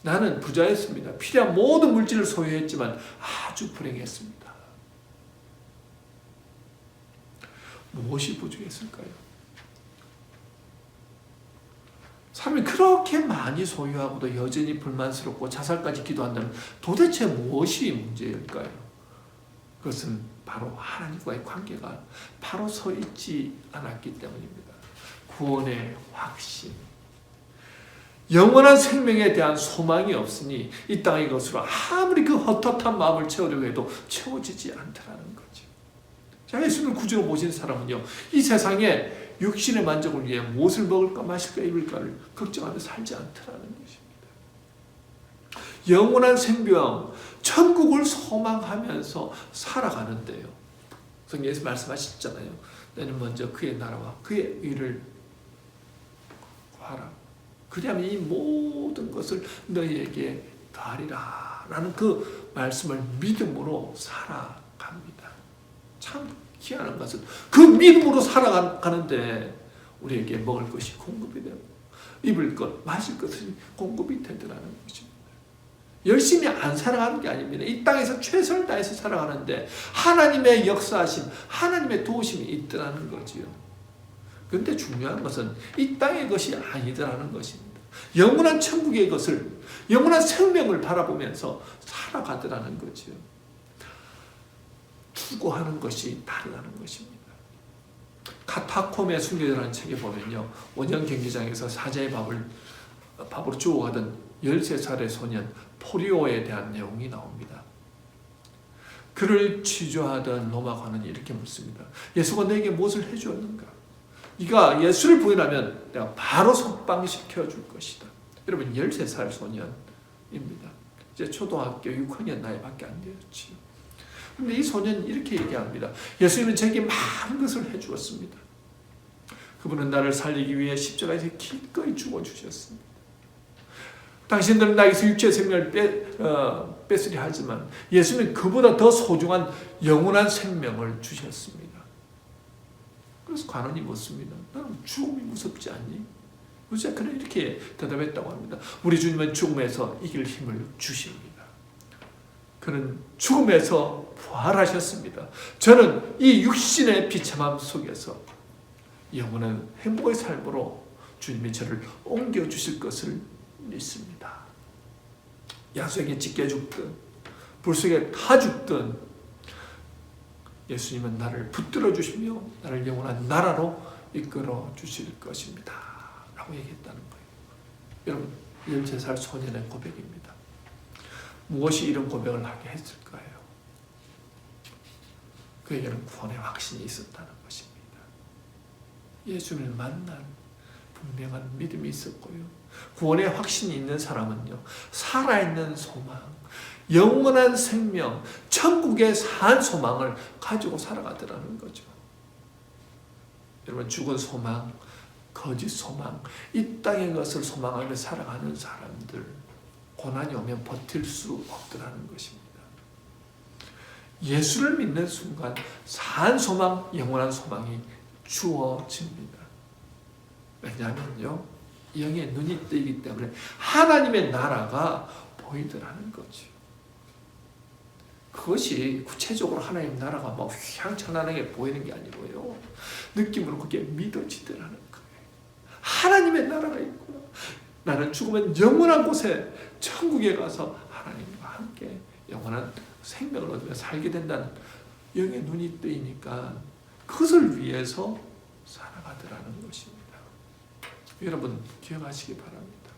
나는 부자였습니다. 필요한 모든 물질을 소유했지만 아주 불행했습니다. 무엇이 부족했을까요? 사람이 그렇게 많이 소유하고도 여전히 불만스럽고 자살까지 기도한다면 도대체 무엇이 문제일까요? 그것은 바로 하나님과의 관계가 바로 서 있지 않았기 때문입니다. 구원의 확신, 영원한 생명에 대한 소망이 없으니 이 땅의 것으로 아무리 그 헛헛한 마음을 채우려고 해도 채워지지 않더라는 거죠. 자, 예수님을 구주로 모신 사람은요, 이 세상에 육신의 만족을 위해 무엇을 먹을까 마실까 입을까를 걱정하며 살지 않더라는 것입니다. 영원한 생명, 천국을 소망하면서 살아가는데요. 성경에서 말씀하셨잖아요. 너는 먼저 그의 나라와 그의 의를 구하라. 그리하면 이 모든 것을 너희에게 더하리라 라는 그 말씀을 믿음으로 살아갑니다. 참 희한한 것은 그 믿음으로 살아가는데 우리에게 먹을 것이 공급이 되고 입을 것, 마실 것이 공급이 되더라는 것입니다. 열심히 안 살아가는 게 아닙니다. 이 땅에서 최선을 다해서 살아가는데 하나님의 역사하심, 하나님의 도우심이 있더라는 거지요. 그런데 중요한 것은 이 땅의 것이 아니더라는 것입니다. 영원한 천국의 것을, 영원한 생명을 바라보면서 살아가더라는 거지요. 추구하는 것이 다르다는 것입니다. 카타콤의 순교자라는 책에 보면요, 원형 경기장에서 사자의 밥으로 죽어가던 13살의 소년 포리오에 대한 내용이 나옵니다. 그를 취조하던 로마관은 이렇게 묻습니다. 예수가 너에게 무엇을 해주었는가? 네가 예수를 부인하면 내가 바로 석방시켜 줄 것이다. 여러분, 13살 소년입니다. 이제 초등학교 6학년 나이밖에 안 되었지요. 그런데 이 소년은 이렇게 얘기합니다. 예수님은 제게 많은 것을 해주었습니다. 그분은 나를 살리기 위해 십자가에서 기꺼이 죽어주셨습니다. 당신들은 나에게서 육체의 생명을 뺏으려 하지만 예수님은 그보다 더 소중한 영원한 생명을 주셨습니다. 그래서 관원이 묻습니다. 너는 죽음이 무섭지 않니? 그래서 그는 이렇게 대답했다고 합니다. 우리 주님은 죽음에서 이길 힘을 주십니다. 그는 죽음에서 부활하셨습니다. 저는 이 육신의 비참함 속에서 영원한 행복의 삶으로 주님이 저를 옮겨주실 것을 믿습니다. 야수에게 찢겨 죽든 불 속에 타 죽든 예수님은 나를 붙들어 주시며 나를 영원한 나라로 이끌어 주실 것입니다 라고 얘기했다는 거예요. 여러분, 13살 소년의 고백입니다. 무엇이 이런 고백을 하게 했을까요? 그에게는 구원의 확신이 있었다는 것입니다. 예수를 만난 분명한 믿음이 있었고요. 구원의 확신이 있는 사람은요, 살아있는 소망, 영원한 생명, 천국의 산 소망을 가지고 살아가더라는 거죠. 여러분, 죽은 소망, 거짓 소망, 이 땅의 것을 소망하며 살아가는 사람들, 고난이 오면 버틸 수 없더라는 것입니다. 예수를 믿는 순간 산 소망, 영원한 소망이 주어집니다. 왜냐하면요, 영의 눈이 뜨이기 때문에 하나님의 나라가 보이더라는 거죠. 그것이 구체적으로 하나님의 나라가 막 휘황찬란하게 보이는 게 아니고요, 느낌으로 그게 믿어지더라는 거예요. 하나님의 나라가 있구나. 나는 죽으면 영원한 곳에 천국에 가서 하나님과 함께 영원한 생명을 얻으며 살게 된다는 영의 눈이 뜨이니까 그것을 위해서 살아가더라는 것입니다. 여러분, 기억하시기 바랍니다.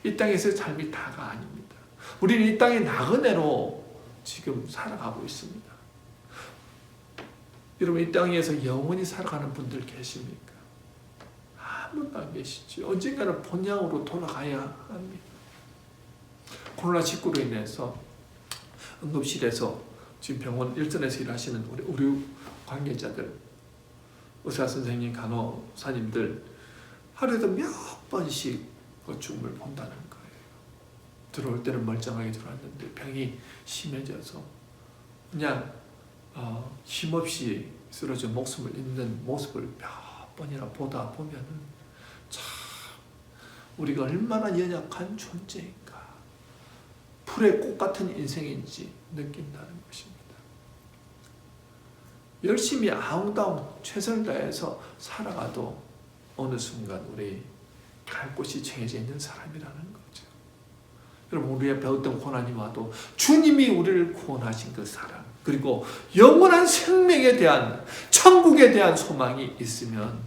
이 땅에서의 삶이 다가 아닙니다. 우리는 이 땅의 나그네로 지금 살아가고 있습니다. 여러분, 이 땅에서 영원히 살아가는 분들 계십니까? 아무도 안 계시죠. 언젠가는 본향으로 돌아가야 합니다. 코로나19로 인해서 응급실에서 지금 병원 일선에서 일하시는 우리 의료 관계자들, 의사 선생님, 간호사님들 하루에도 몇 번씩 그 죽음을 본다는 거예요. 들어올 때는 멀쩡하게 들어왔는데 병이 심해져서 그냥 힘없이 쓰러져 목숨을 잃는 모습을 몇 번이나 보다 보면은 참 우리가 얼마나 연약한 존재인가, 풀의 꽃 같은 인생인지 느낀다는 것입니다. 열심히 아웅다웅 최선을 다해서 살아가도 어느 순간 우리 갈 곳이 정해져 있는 사람이라는 거죠. 여러분, 우리 앞에 어떤 고난이 와도 주님이 우리를 구원하신 그 사랑, 그리고 영원한 생명에 대한, 천국에 대한 소망이 있으면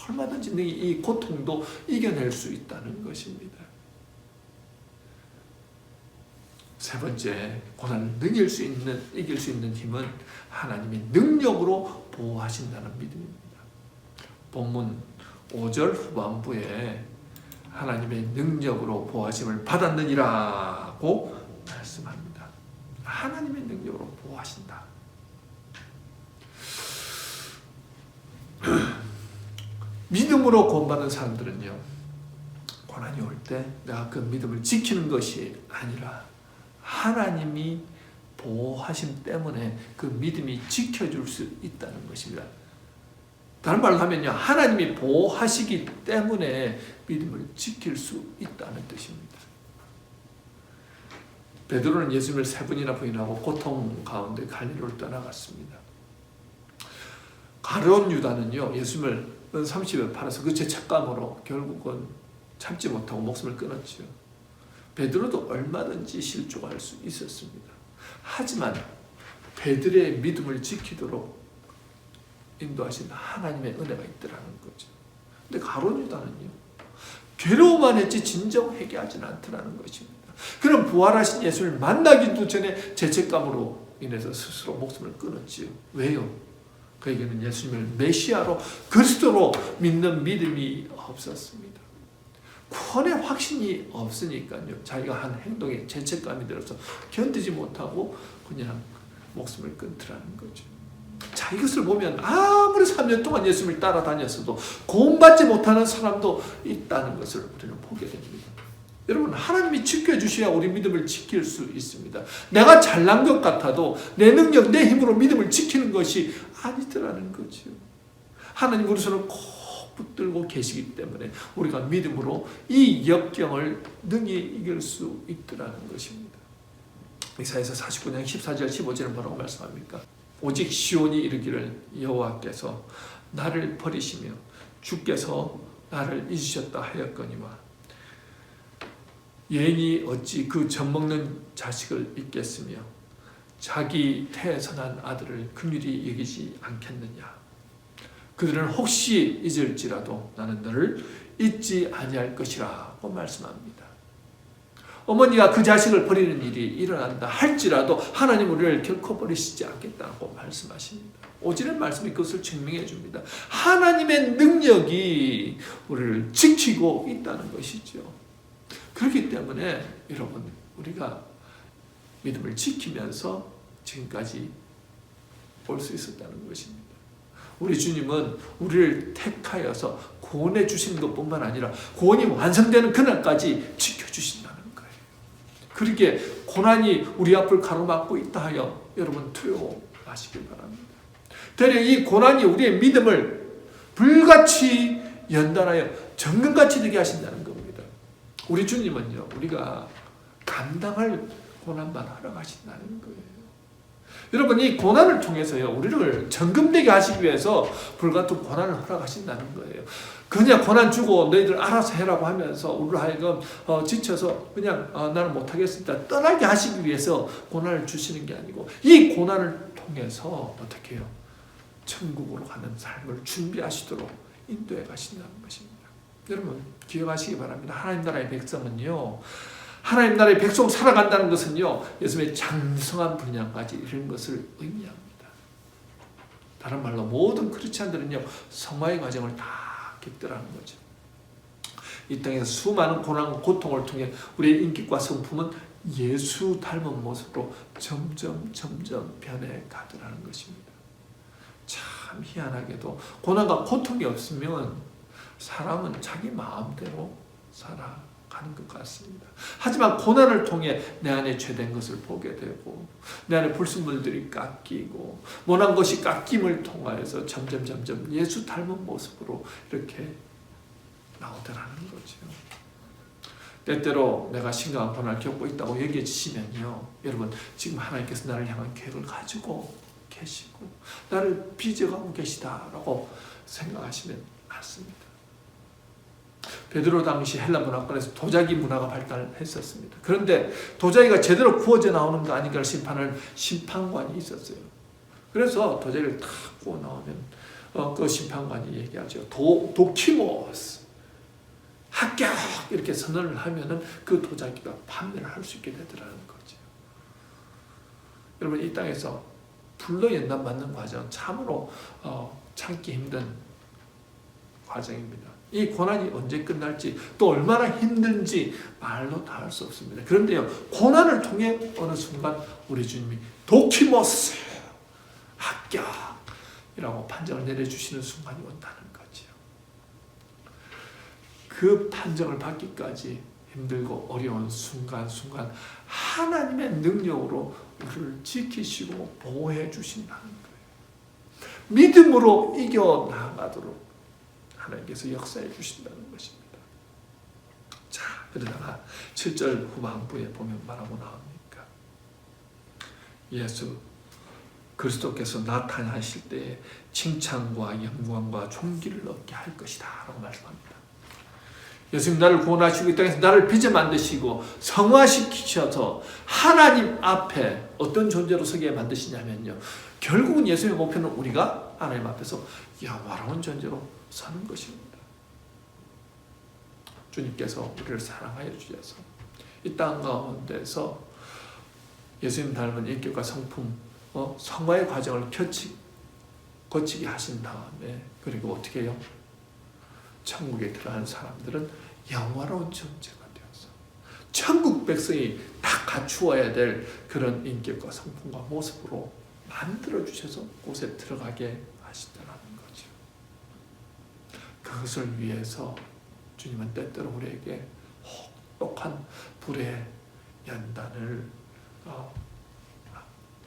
얼마든지 이 고통도 이겨낼 수 있다는 것입니다. 세 번째, 고난을 이길 수 있는 힘은 하나님의 능력으로 보호하신다는 믿음입니다. 본문 5절 후반부에 하나님의 능력으로 보호하심을 받았느니라고 말씀합니다. 하나님의 능력으로 보호하신다. 믿음으로 구원받은 사람들은요, 고난이 올 때 내가 그 믿음을 지키는 것이 아니라 하나님이 보호하심 때문에 그 믿음이 지켜줄 수 있다는 것입니다. 다른 말로 하면요, 하나님이 보호하시기 때문에 믿음을 지킬 수 있다는 뜻입니다. 베드로는 예수님을 3번이나 부인하고 고통 가운데 갈릴리로 떠나갔습니다. 가룟 유다는요, 예수님을 은 30에 팔아서 그 죄책감으로 결국은 참지 못하고 목숨을 끊었죠. 베드로도 얼마든지 실족할 수 있었습니다. 하지만 베드로의 믿음을 지키도록 인도하신 하나님의 은혜가 있더라는 거죠. 근데 가룟 유다는요, 괴로워만 했지 진정 회개하지는 않더라는 것입니다. 그런 부활하신 예수를 만나기도 전에 죄책감으로 인해서 스스로 목숨을 끊었지요. 왜요? 그에게는 예수님을 메시아로, 그리스도로 믿는 믿음이 없었습니다. 구원의 확신이 없으니까요, 자기가 한 행동에 죄책감이 들어서 견디지 못하고 그냥 목숨을 끊더라는 거죠. 자, 이것을 보면 아무리 3년 동안 예수님을 따라다녔어도 구원받지 못하는 사람도 있다는 것을 우리는 보게 됩니다. 여러분, 하나님이 지켜주셔야 우리 믿음을 지킬 수 있습니다. 내가 잘난 것 같아도 내 능력, 내 힘으로 믿음을 지키는 것이 아니더라는 거죠. 하나님 우리 손을 꼭 붙들고 계시기 때문에 우리가 믿음으로 이 역경을 능히 이길 수 있더라는 것입니다. 이사야서 49장 14절 15절은 뭐라고 말씀합니까? 오직 시온이 이르기를 여호와께서 나를 버리시며 주께서 나를 잊으셨다 하였거니와 여인이 어찌 그 젖먹는 자식을 잊겠으며 자기 태에서 난 아들을 긍휼히 여기지 않겠느냐. 그들은 혹시 잊을지라도 나는 너를 잊지 아니할 것이라고 말씀합니다. 어머니가 그 자식을 버리는 일이 일어난다 할지라도 하나님 우리를 결코 버리시지 않겠다고 말씀하십니다. 오지는 말씀이 그것을 증명해 줍니다. 하나님의 능력이 우리를 지키고 있다는 것이죠. 그렇기 때문에 여러분, 우리가 믿음을 지키면서 지금까지 올 수 있었다는 것입니다. 우리 주님은 우리를 택하여서 구원해 주시는 것뿐만 아니라 구원이 완성되는 그날까지 지켜주신다는 거예요. 그렇게 고난이 우리 앞을 가로막고 있다 하여 여러분 두려워하시길 바랍니다. 되려 이 고난이 우리의 믿음을 불같이 연단하여 정금같이 되게 하신다는 겁니다. 우리 주님은요, 우리가 감당할 고난만 허락하신다는 거예요. 여러분, 이 고난을 통해서요, 우리를 정금되게 하시기 위해서 불같은 고난을 허락하신다는 거예요. 그냥 고난 주고 너희들 알아서 해라고 하면서 우리를 하여금 지쳐서 그냥 나는 못하겠습니다 떠나게 하시기 위해서 고난을 주시는 게 아니고, 이 고난을 통해서 어떻게 해요? 천국으로 가는 삶을 준비하시도록 인도해 가신다는 것입니다. 여러분 기억하시기 바랍니다. 하나님 나라의 백성은요, 하나님 나라의 백성 살아간다는 것은요, 예수님의 장성한 분량까지 이런 것을 의미합니다. 다른 말로 모든 크리스찬들은요, 성화의 과정을 다 겪더라는 거죠. 이 땅에서 수많은 고난, 고통을 통해 우리의 인격과 성품은 예수 닮은 모습으로 점점 변해 가더라는 것입니다. 참 희한하게도 고난과 고통이 없으면 사람은 자기 마음대로 살아가는 것 같습니다. 하지만 고난을 통해 내 안에 죄된 것을 보게 되고, 내 안에 불순물들이 깎이고, 못한 것이 깎임을 통하여서 점점 예수 닮은 모습으로 이렇게 나오더라는 거죠. 때때로 내가 심각한 고난을 겪고 있다고 여겨지시면요, 여러분 지금 하나님께서 나를 향한 계획을 가지고 계시고 나를 빚어가고 계시다라고 생각하시면 맞습니다. 베드로 당시 헬라 문화권에서 도자기 문화가 발달했었습니다. 그런데 도자기가 제대로 구워져 나오는 거 아닌가를 심판할 심판관이 있었어요. 그래서 도자기를 탁 구워 나오면 그 심판관이 얘기하죠. 도키모스, 합격! 이렇게 선언을 하면은 그 도자기가 판매를 할 수 있게 되더라는 거죠. 여러분, 이 땅에서 불로 연단 받는 과정 참으로 참기 힘든 과정입니다. 이 고난이 언제 끝날지, 또 얼마나 힘든지 말로 다 할 수 없습니다. 그런데요, 고난을 통해 어느 순간 우리 주님이 도키모스, 합격이라고 판정을 내려주시는 순간이 온다는 거죠. 그 판정을 받기까지 힘들고 어려운 순간 하나님의 능력으로 우리를 지키시고 보호해 주신다는 거예요. 믿음으로 이겨나가도록 하나님께서 역사해 주신다는 것입니다. 자, 그러다가 7절 후반부에 보면 뭐라고 나옵니까? 예수 그리스도께서 나타나실 때에 칭찬과 영광과 존귀를 얻게 할 것이다 라고 말씀합니다. 예수님 나를 구원하시고 이 땅에서 나를 빚어 만드시고 성화시키셔서 하나님 앞에 어떤 존재로 서게 만드시냐면요, 결국은 예수님의 목표는 우리가 하나님 앞에서 영화로운 존재로 사는 것입니다. 주님께서 우리를 사랑하여 주셔서 이 땅 가운데서 예수님 닮은 인격과 성품, 성화의 과정을 거치게 하신 다음에, 그리고 어떻게 해요? 천국에 들어간 사람들은 영화로운 존재가 되어서 천국 백성이 다 갖추어야 될 그런 인격과 성품과 모습으로 만들어 주셔서 곳에 들어가게 하시더라는 거죠. 그것을 위해서 주님은 때때로 우리에게 혹독한 불의 연단을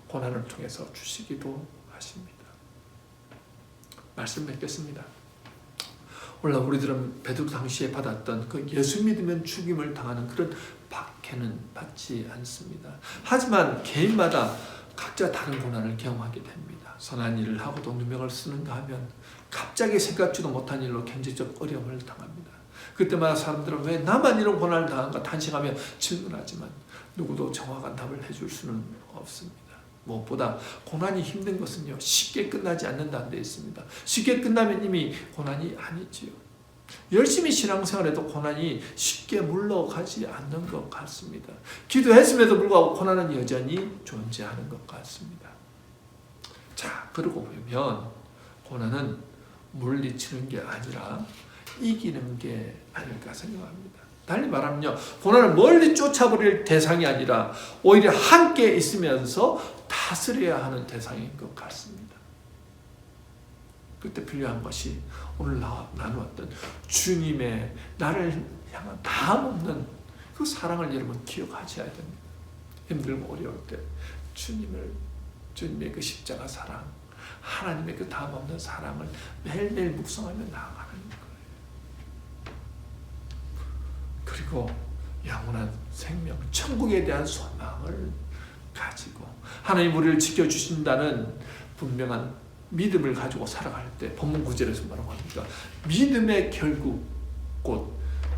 고난을 통해서 주시기도 하십니다. 말씀 맺겠습니다. 오늘 우리들은 베드로 당시에 받았던 그 예수 믿으면 죽임을 당하는 그런 박해는 받지 않습니다. 하지만 개인마다 각자 다른 고난을 경험하게 됩니다. 선한 일을 하고도 누명을 쓰는가 하면 갑자기 생각지도 못한 일로 경제적 어려움을 당합니다. 그때마다 사람들은 왜 나만 이런 고난을 당한가 탄식하며 질문하지만 누구도 정확한 답을 해줄 수는 없습니다. 무엇보다 고난이 힘든 것은요, 쉽게 끝나지 않는다는 데 있습니다. 쉽게 끝나면 이미 고난이 아니지요. 열심히 신앙생활해도 고난이 쉽게 물러가지 않는 것 같습니다. 기도했음에도 불구하고 고난은 여전히 존재하는 것 같습니다. 자, 그러고 보면 고난은 물리치는 게 아니라 이기는 게 아닐까 생각합니다. 달리 말하면요, 고난을 멀리 쫓아버릴 대상이 아니라 오히려 함께 있으면서 다스려야 하는 대상인 것 같습니다. 그때 필요한 것이 오늘 나누었던 주님의 나를 향한 다함없는 그 사랑을 여러분 기억하셔야 됩니다. 힘들고 어려울 때 주님의 그 십자가 사랑, 하나님의 그 다함없는 사랑을 매일매일 묵상하며 나아가는 거예요. 그리고 영원한 생명, 천국에 대한 소망을 가지고 하나님 우리를 지켜주신다는 분명한 믿음을 가지고 살아갈 때 본문 9절에서 뭐라고 합니까? 믿음의 결국 곧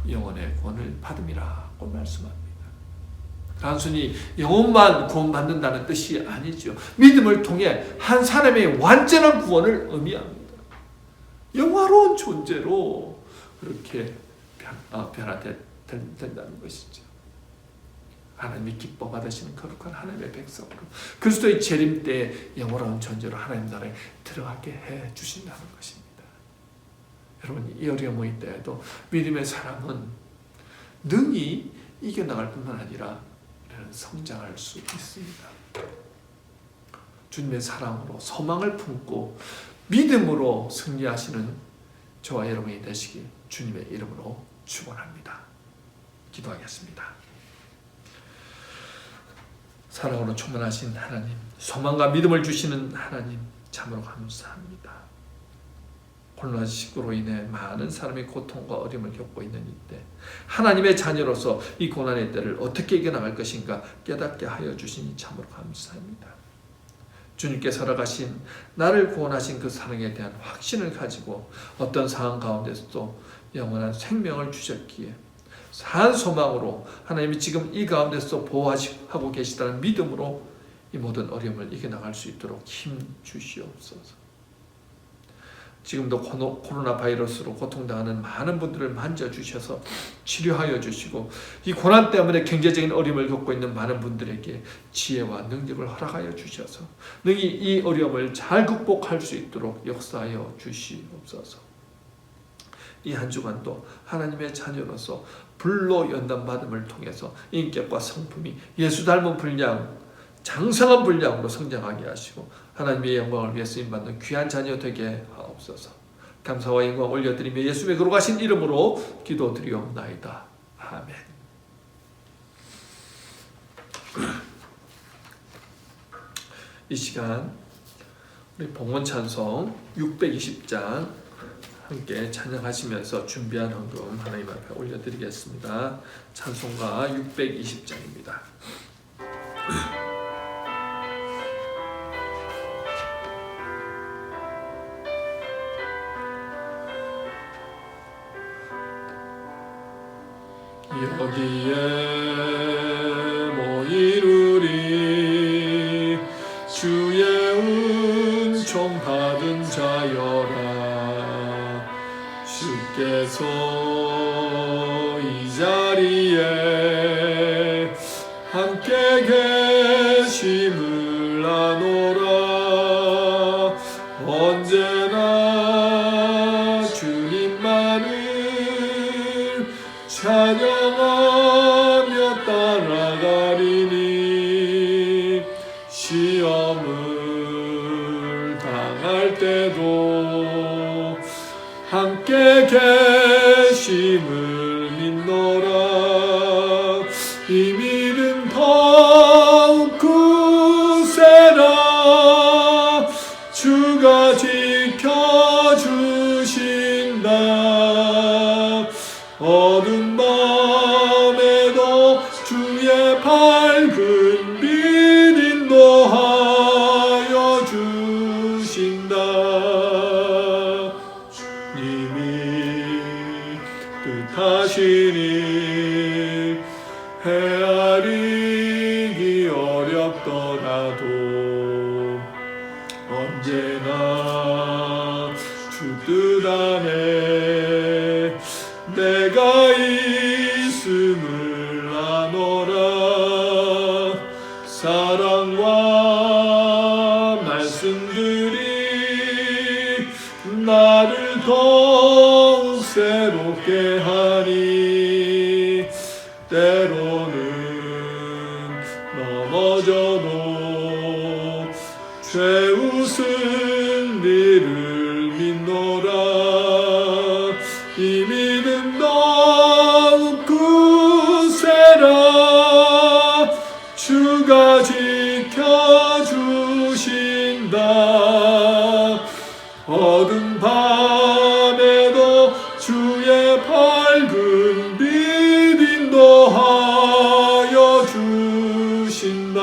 영원의 구원을 받음이라고 말씀합니다. 단순히 영혼만 구원받는다는 뜻이 아니죠. 믿음을 통해 한 사람의 완전한 구원을 의미합니다. 영화로운 존재로 그렇게 변화된다는 것이죠. 하나님이 기뻐 받으시는 거룩한 하나님의 백성으로 그리스도의 재림 때 영원한 존재로 하나님 나라에 들어가게 해 주신다는 것입니다. 여러분, 이 어려움의 때에도 믿음의 사람은 능히 이겨나갈 뿐만 아니라 성장할 수 있습니다. 주님의 사랑으로 소망을 품고 믿음으로 승리하시는 저와 여러분이 되시길 주님의 이름으로 축원합니다. 기도하겠습니다. 사랑으로 충만하신 하나님, 소망과 믿음을 주시는 하나님, 참으로 감사합니다. 코로나19로 인해 많은 사람이 고통과 어려움을 겪고 있는 이때 하나님의 자녀로서 이 고난의 때를 어떻게 이겨나갈 것인가 깨닫게 하여 주시니 참으로 감사합니다. 주님께 살아가신 나를 구원하신 그 사랑에 대한 확신을 가지고 어떤 상황 가운데서도 영원한 생명을 주셨기에 산 소망으로 하나님이 지금 이 가운데서 보호하고 계시다는 믿음으로 이 모든 어려움을 이겨나갈 수 있도록 힘 주시옵소서. 지금도 코로나 바이러스로 고통당하는 많은 분들을 만져주셔서 치료하여 주시고 이 고난 때문에 경제적인 어려움을 겪고 있는 많은 분들에게 지혜와 능력을 허락하여 주셔서 능히 이 어려움을 잘 극복할 수 있도록 역사하여 주시옵소서. 이 한 주간도 하나님의 자녀로서 불로 연단받음을 통해서 인격과 성품이 예수 닮은 분량, 장성한 분량으로 성장하게 하시고 하나님의 영광을 위해 쓰임받는 귀한 자녀 되게 하옵소서. 감사와 영광 올려드리며 예수의 거룩하신 이름으로 기도드리옵나이다. 아멘. 이 시간 우리 봉헌 찬송 620장 함께 찬양하시면서 준비한 헌금 하나님 앞에 올려드리겠습니다. 찬송가 620장입니다. 여기에 모이루리 주의 은총 받은 자여라. 주께서 이 자리에 함께 계심을 아노라. 언제나 주님만을 찬양하며 따라가리니 시험을 당할 때도 함께 계심을 믿노라. 이 믿음 더욱 굳세라. 주가 지켜주신다. 어두운 밤에도 주의 밝은 빛 인도하여 주신다. 님이 뜻하시니 헤아리기 어렵더라도 언제나 주 뜻 안에 내가 있음을 아노라. 사랑과 말씀들이 나를 더욱 새롭게 하니 때로는 넘어져도 죄웃을 일을 믿노라. 이 믿음 더욱 굳세라. 주가 지켜주신다. 어두운 밤에도 주의 밝은 빛 인도하여 주신다.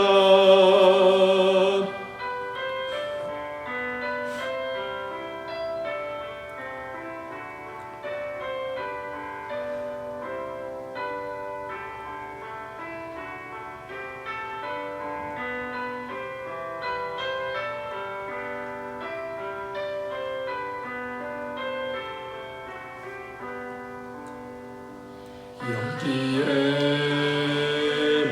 여기에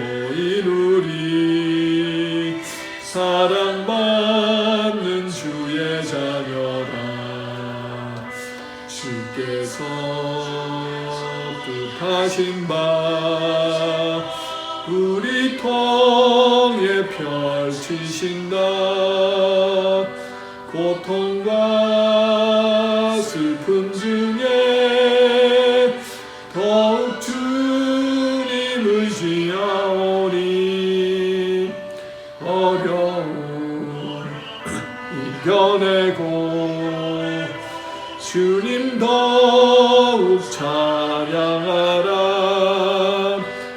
모인 우리 사랑받는 주의 자녀라. 주께서 뜻하신 바 우리 통해 펼치신다. 고통과 슬픔 중에 더욱 주님 의지하오니 어려움 이겨내고 주님 더욱 찬양하라.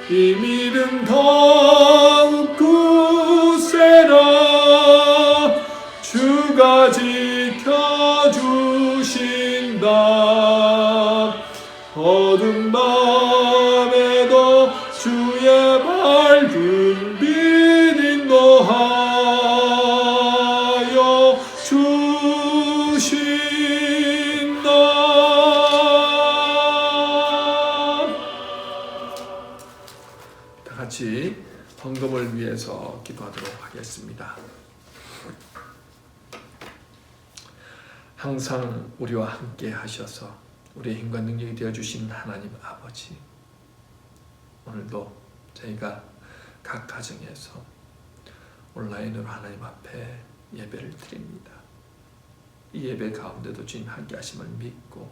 이 믿음 더욱 굳세라. 주가 지켜주신다. 어두운 밤에도 주의 밝은 빛 인도하여 주신다. 다 같이 헌금을 위해서 기도하도록 하겠습니다. 항상 우리와 함께 하셔서 우리의 힘과 능력이 되어주신 하나님 아버지, 오늘도 저희가 각 가정에서 온라인으로 하나님 앞에 예배를 드립니다. 이 예배 가운데도 주님 함께 하심을 믿고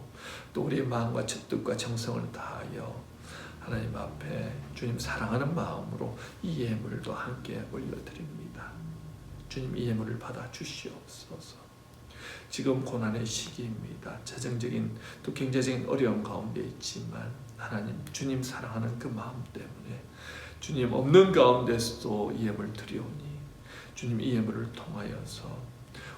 또 우리의 마음과 뜻과 정성을 다하여 하나님 앞에 주님 사랑하는 마음으로 이 예물도 함께 올려드립니다. 주님 이 예물을 받아 주시옵소서. 지금 고난의 시기입니다. 재정적인 또 경제적인 어려움 가운데 있지만 하나님 주님 사랑하는 그 마음 때문에 주님 없는 가운데서도 이 예물 드리오니 주님 이 예물을 통하여서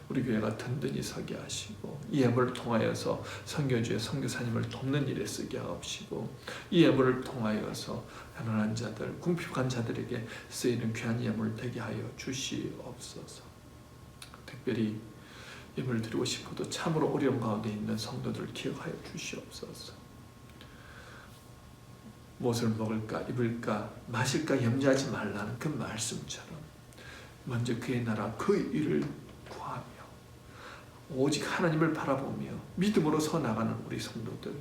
우리 교회가 든든히 서게 하시고 이 예물을 통하여서 선교주의 선교사님을 돕는 일에 쓰게 하옵시고 이 예물을 통하여서 가난한 자들 궁핍한 자들에게 쓰이는 귀한 예물 되게 하여 주시옵소서. 특별히 예물을 드리고 싶어도 참으로 어려움 가운데 있는 성도들을 기억하여 주시옵소서. 무엇을 먹을까 입을까 마실까 염려하지 말라는 그 말씀처럼 먼저 그의 나라 그 일을 구하며 오직 하나님을 바라보며 믿음으로 서 나가는 우리 성도들,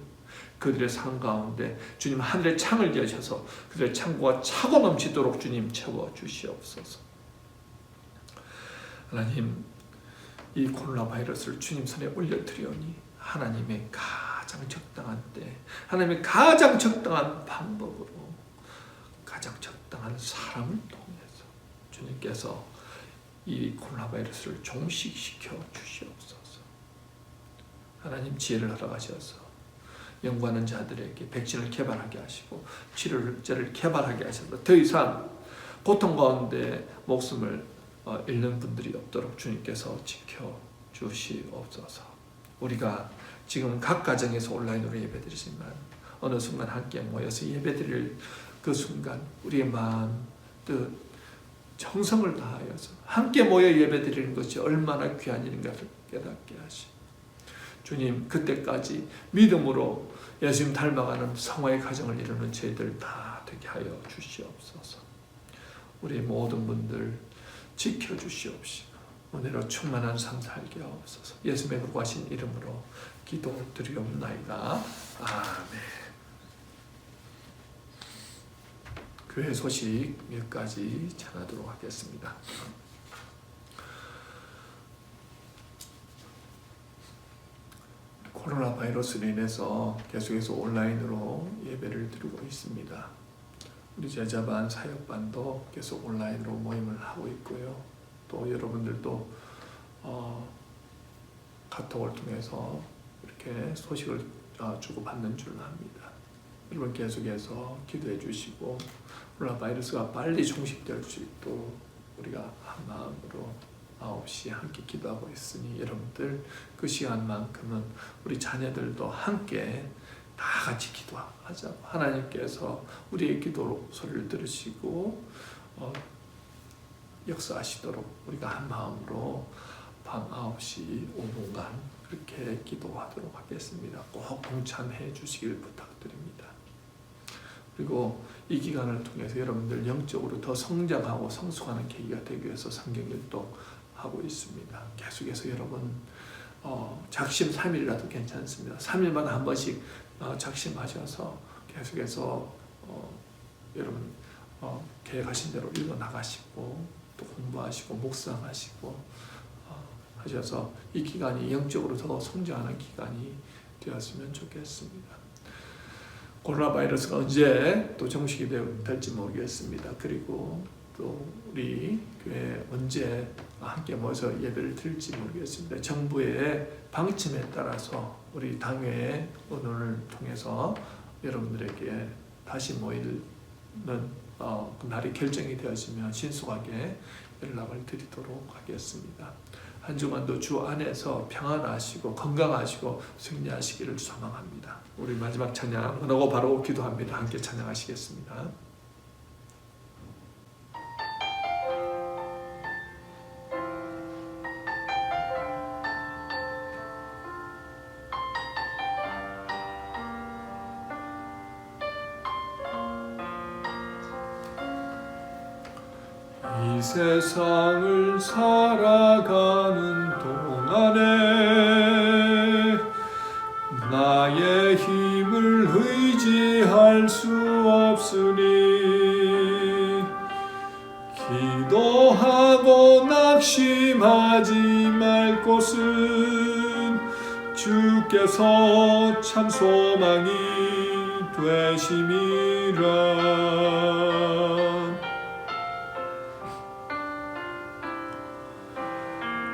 그들의 삶 가운데 주님 하늘의 창을 여셔서 그들의 창고가 차고 넘치도록 주님 채워 주시옵소서. 하나님 이 코로나 바이러스를 주님 손에 올려드리오니 하나님의 가장 적당한 때 하나님의 가장 적당한 방법으로 가장 적당한 사람을 통해서 주님께서 이 코로나 바이러스를 종식시켜 주시옵소서. 하나님 지혜를 허락하셔서 연구하는 자들에게 백신을 개발하게 하시고 치료제를 개발하게 하셔서 더 이상 고통 가운데 목숨을 잃는 분들이 없도록 주님께서 지켜주시옵소서. 우리가 지금 각 가정에서 온라인으로 예배드리지만 어느 순간 함께 모여서 예배드릴 그 순간 우리의 마음, 뜻, 정성을 다하여서 함께 모여 예배드리는 것이 얼마나 귀한 일인가를 깨닫게 하시고 주님 그때까지 믿음으로 예수님 닮아가는 성화의 가정을 이루는 저희들 다 되게 하여 주시옵소서. 우리 모든 분들 지켜주시옵시고 은혜로 충만한 삶 살게 하옵소서. 예수님의 거룩하신 이름으로 기도드리옵나이다. 아멘. 교회 소식 몇 가지 전하도록 하겠습니다. 코로나 바이러스로 인해서 계속해서 온라인으로 예배를 드리고 있습니다. 우리 제자반, 사역반도 계속 온라인으로 모임을 하고 있고요. 또 여러분들도 카톡을 통해서 이렇게 소식을 주고받는 줄 압니다. 여러분 계속해서 기도해 주시고 코로나 바이러스가 빨리 종식될 수 있도록 우리가 한 마음으로 9시에 함께 기도하고 있으니 여러분들 그 시간만큼은 우리 자녀들도 함께 다 같이 기도하자고, 하나님께서 우리의 기도 소리를 들으시고 역사하시도록 우리가 한 마음으로 밤 9시 5분간 그렇게 기도하도록 하겠습니다. 꼭 동참해 주시길 부탁드립니다. 그리고 이 기간을 통해서 여러분들 영적으로 더 성장하고 성숙하는 계기가 되기 위해서 성경일동 하고 있습니다. 계속해서 여러분 작심 3일이라도 괜찮습니다. 3일마다 한 번씩 작심하셔서 계속해서 여러분 계획하신 대로 읽어 나가시고 또 공부하시고 묵상하시고 하셔서 이 기간이 영적으로 더 성장하는 기간이 되었으면 좋겠습니다. 코로나 바이러스가 언제 또 정식이 될지 모르겠습니다. 그리고 또 우리 교회 언제 함께 모여서 예배를 드릴지 모르겠습니다. 정부의 방침에 따라서 우리 당회의 의논을 통해서 여러분들에게 다시 모이는 그 날이 결정이 되어지면 신속하게 연락을 드리도록 하겠습니다. 한 주간도 주 안에서 평안하시고 건강하시고 승리하시기를 소망합니다. 우리 마지막 찬양 은하고 바로 기도합니다. 함께 찬양하시겠습니다. 이 세상을 살아가는 동안에 나의 힘을 의지할 수 없으니 기도하고 낙심하지 말 것은 주께서 참 소망이 되심이라.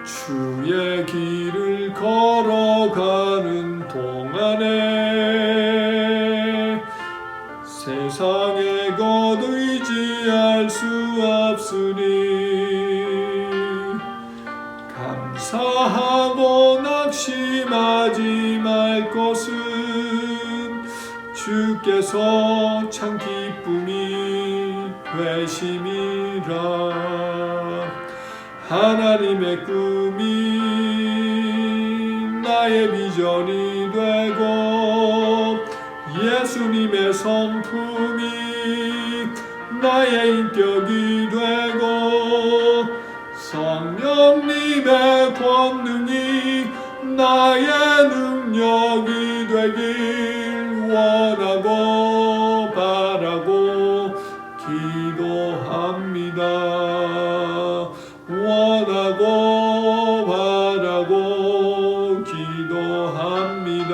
주의 길을 걸어가는 동안에 세상의 것 의지할 수 없으니 감사하고 낙심하지 말 것은 주께서 참 기쁨이 되심이라. 하나님의 꿈이 나의 비전이 되고 예수님의 성품이 나의 인격이 되고 성령님의 권능이 나의 능력이 되길 원하고 바라고 기도합니다. 원하고 바라고 기도합니다.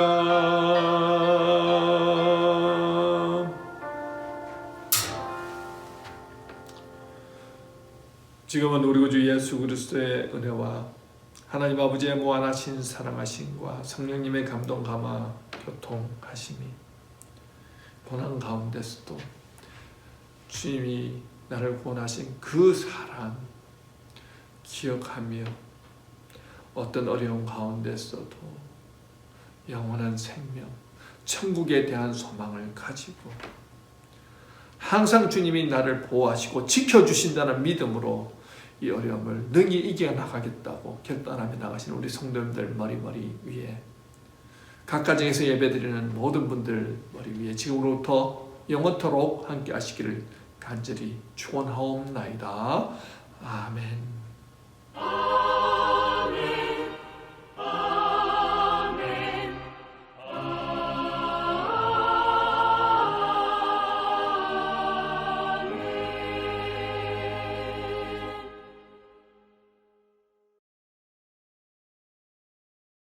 지금은 우리 구주 예수 그리스도의 은혜와 하나님 아버지의 무한하신 사랑하심과 성령님의 감동 감화 교통하심이 고난 가운데서도 주님이 나를 구원하신 그 사랑 기억하며 어떤 어려운 가운데서도 영원한 생명, 천국에 대한 소망을 가지고 항상 주님이 나를 보호하시고 지켜주신다는 믿음으로 이 어려움을 능히 이겨나가겠다고 결단하며 나가시는 우리 성도님들 머리 위에, 각 가정에서 예배드리는 모든 분들 머리 위에 지금으로부터 영원토록 함께 하시기를 간절히 축원하옵나이다. 아멘.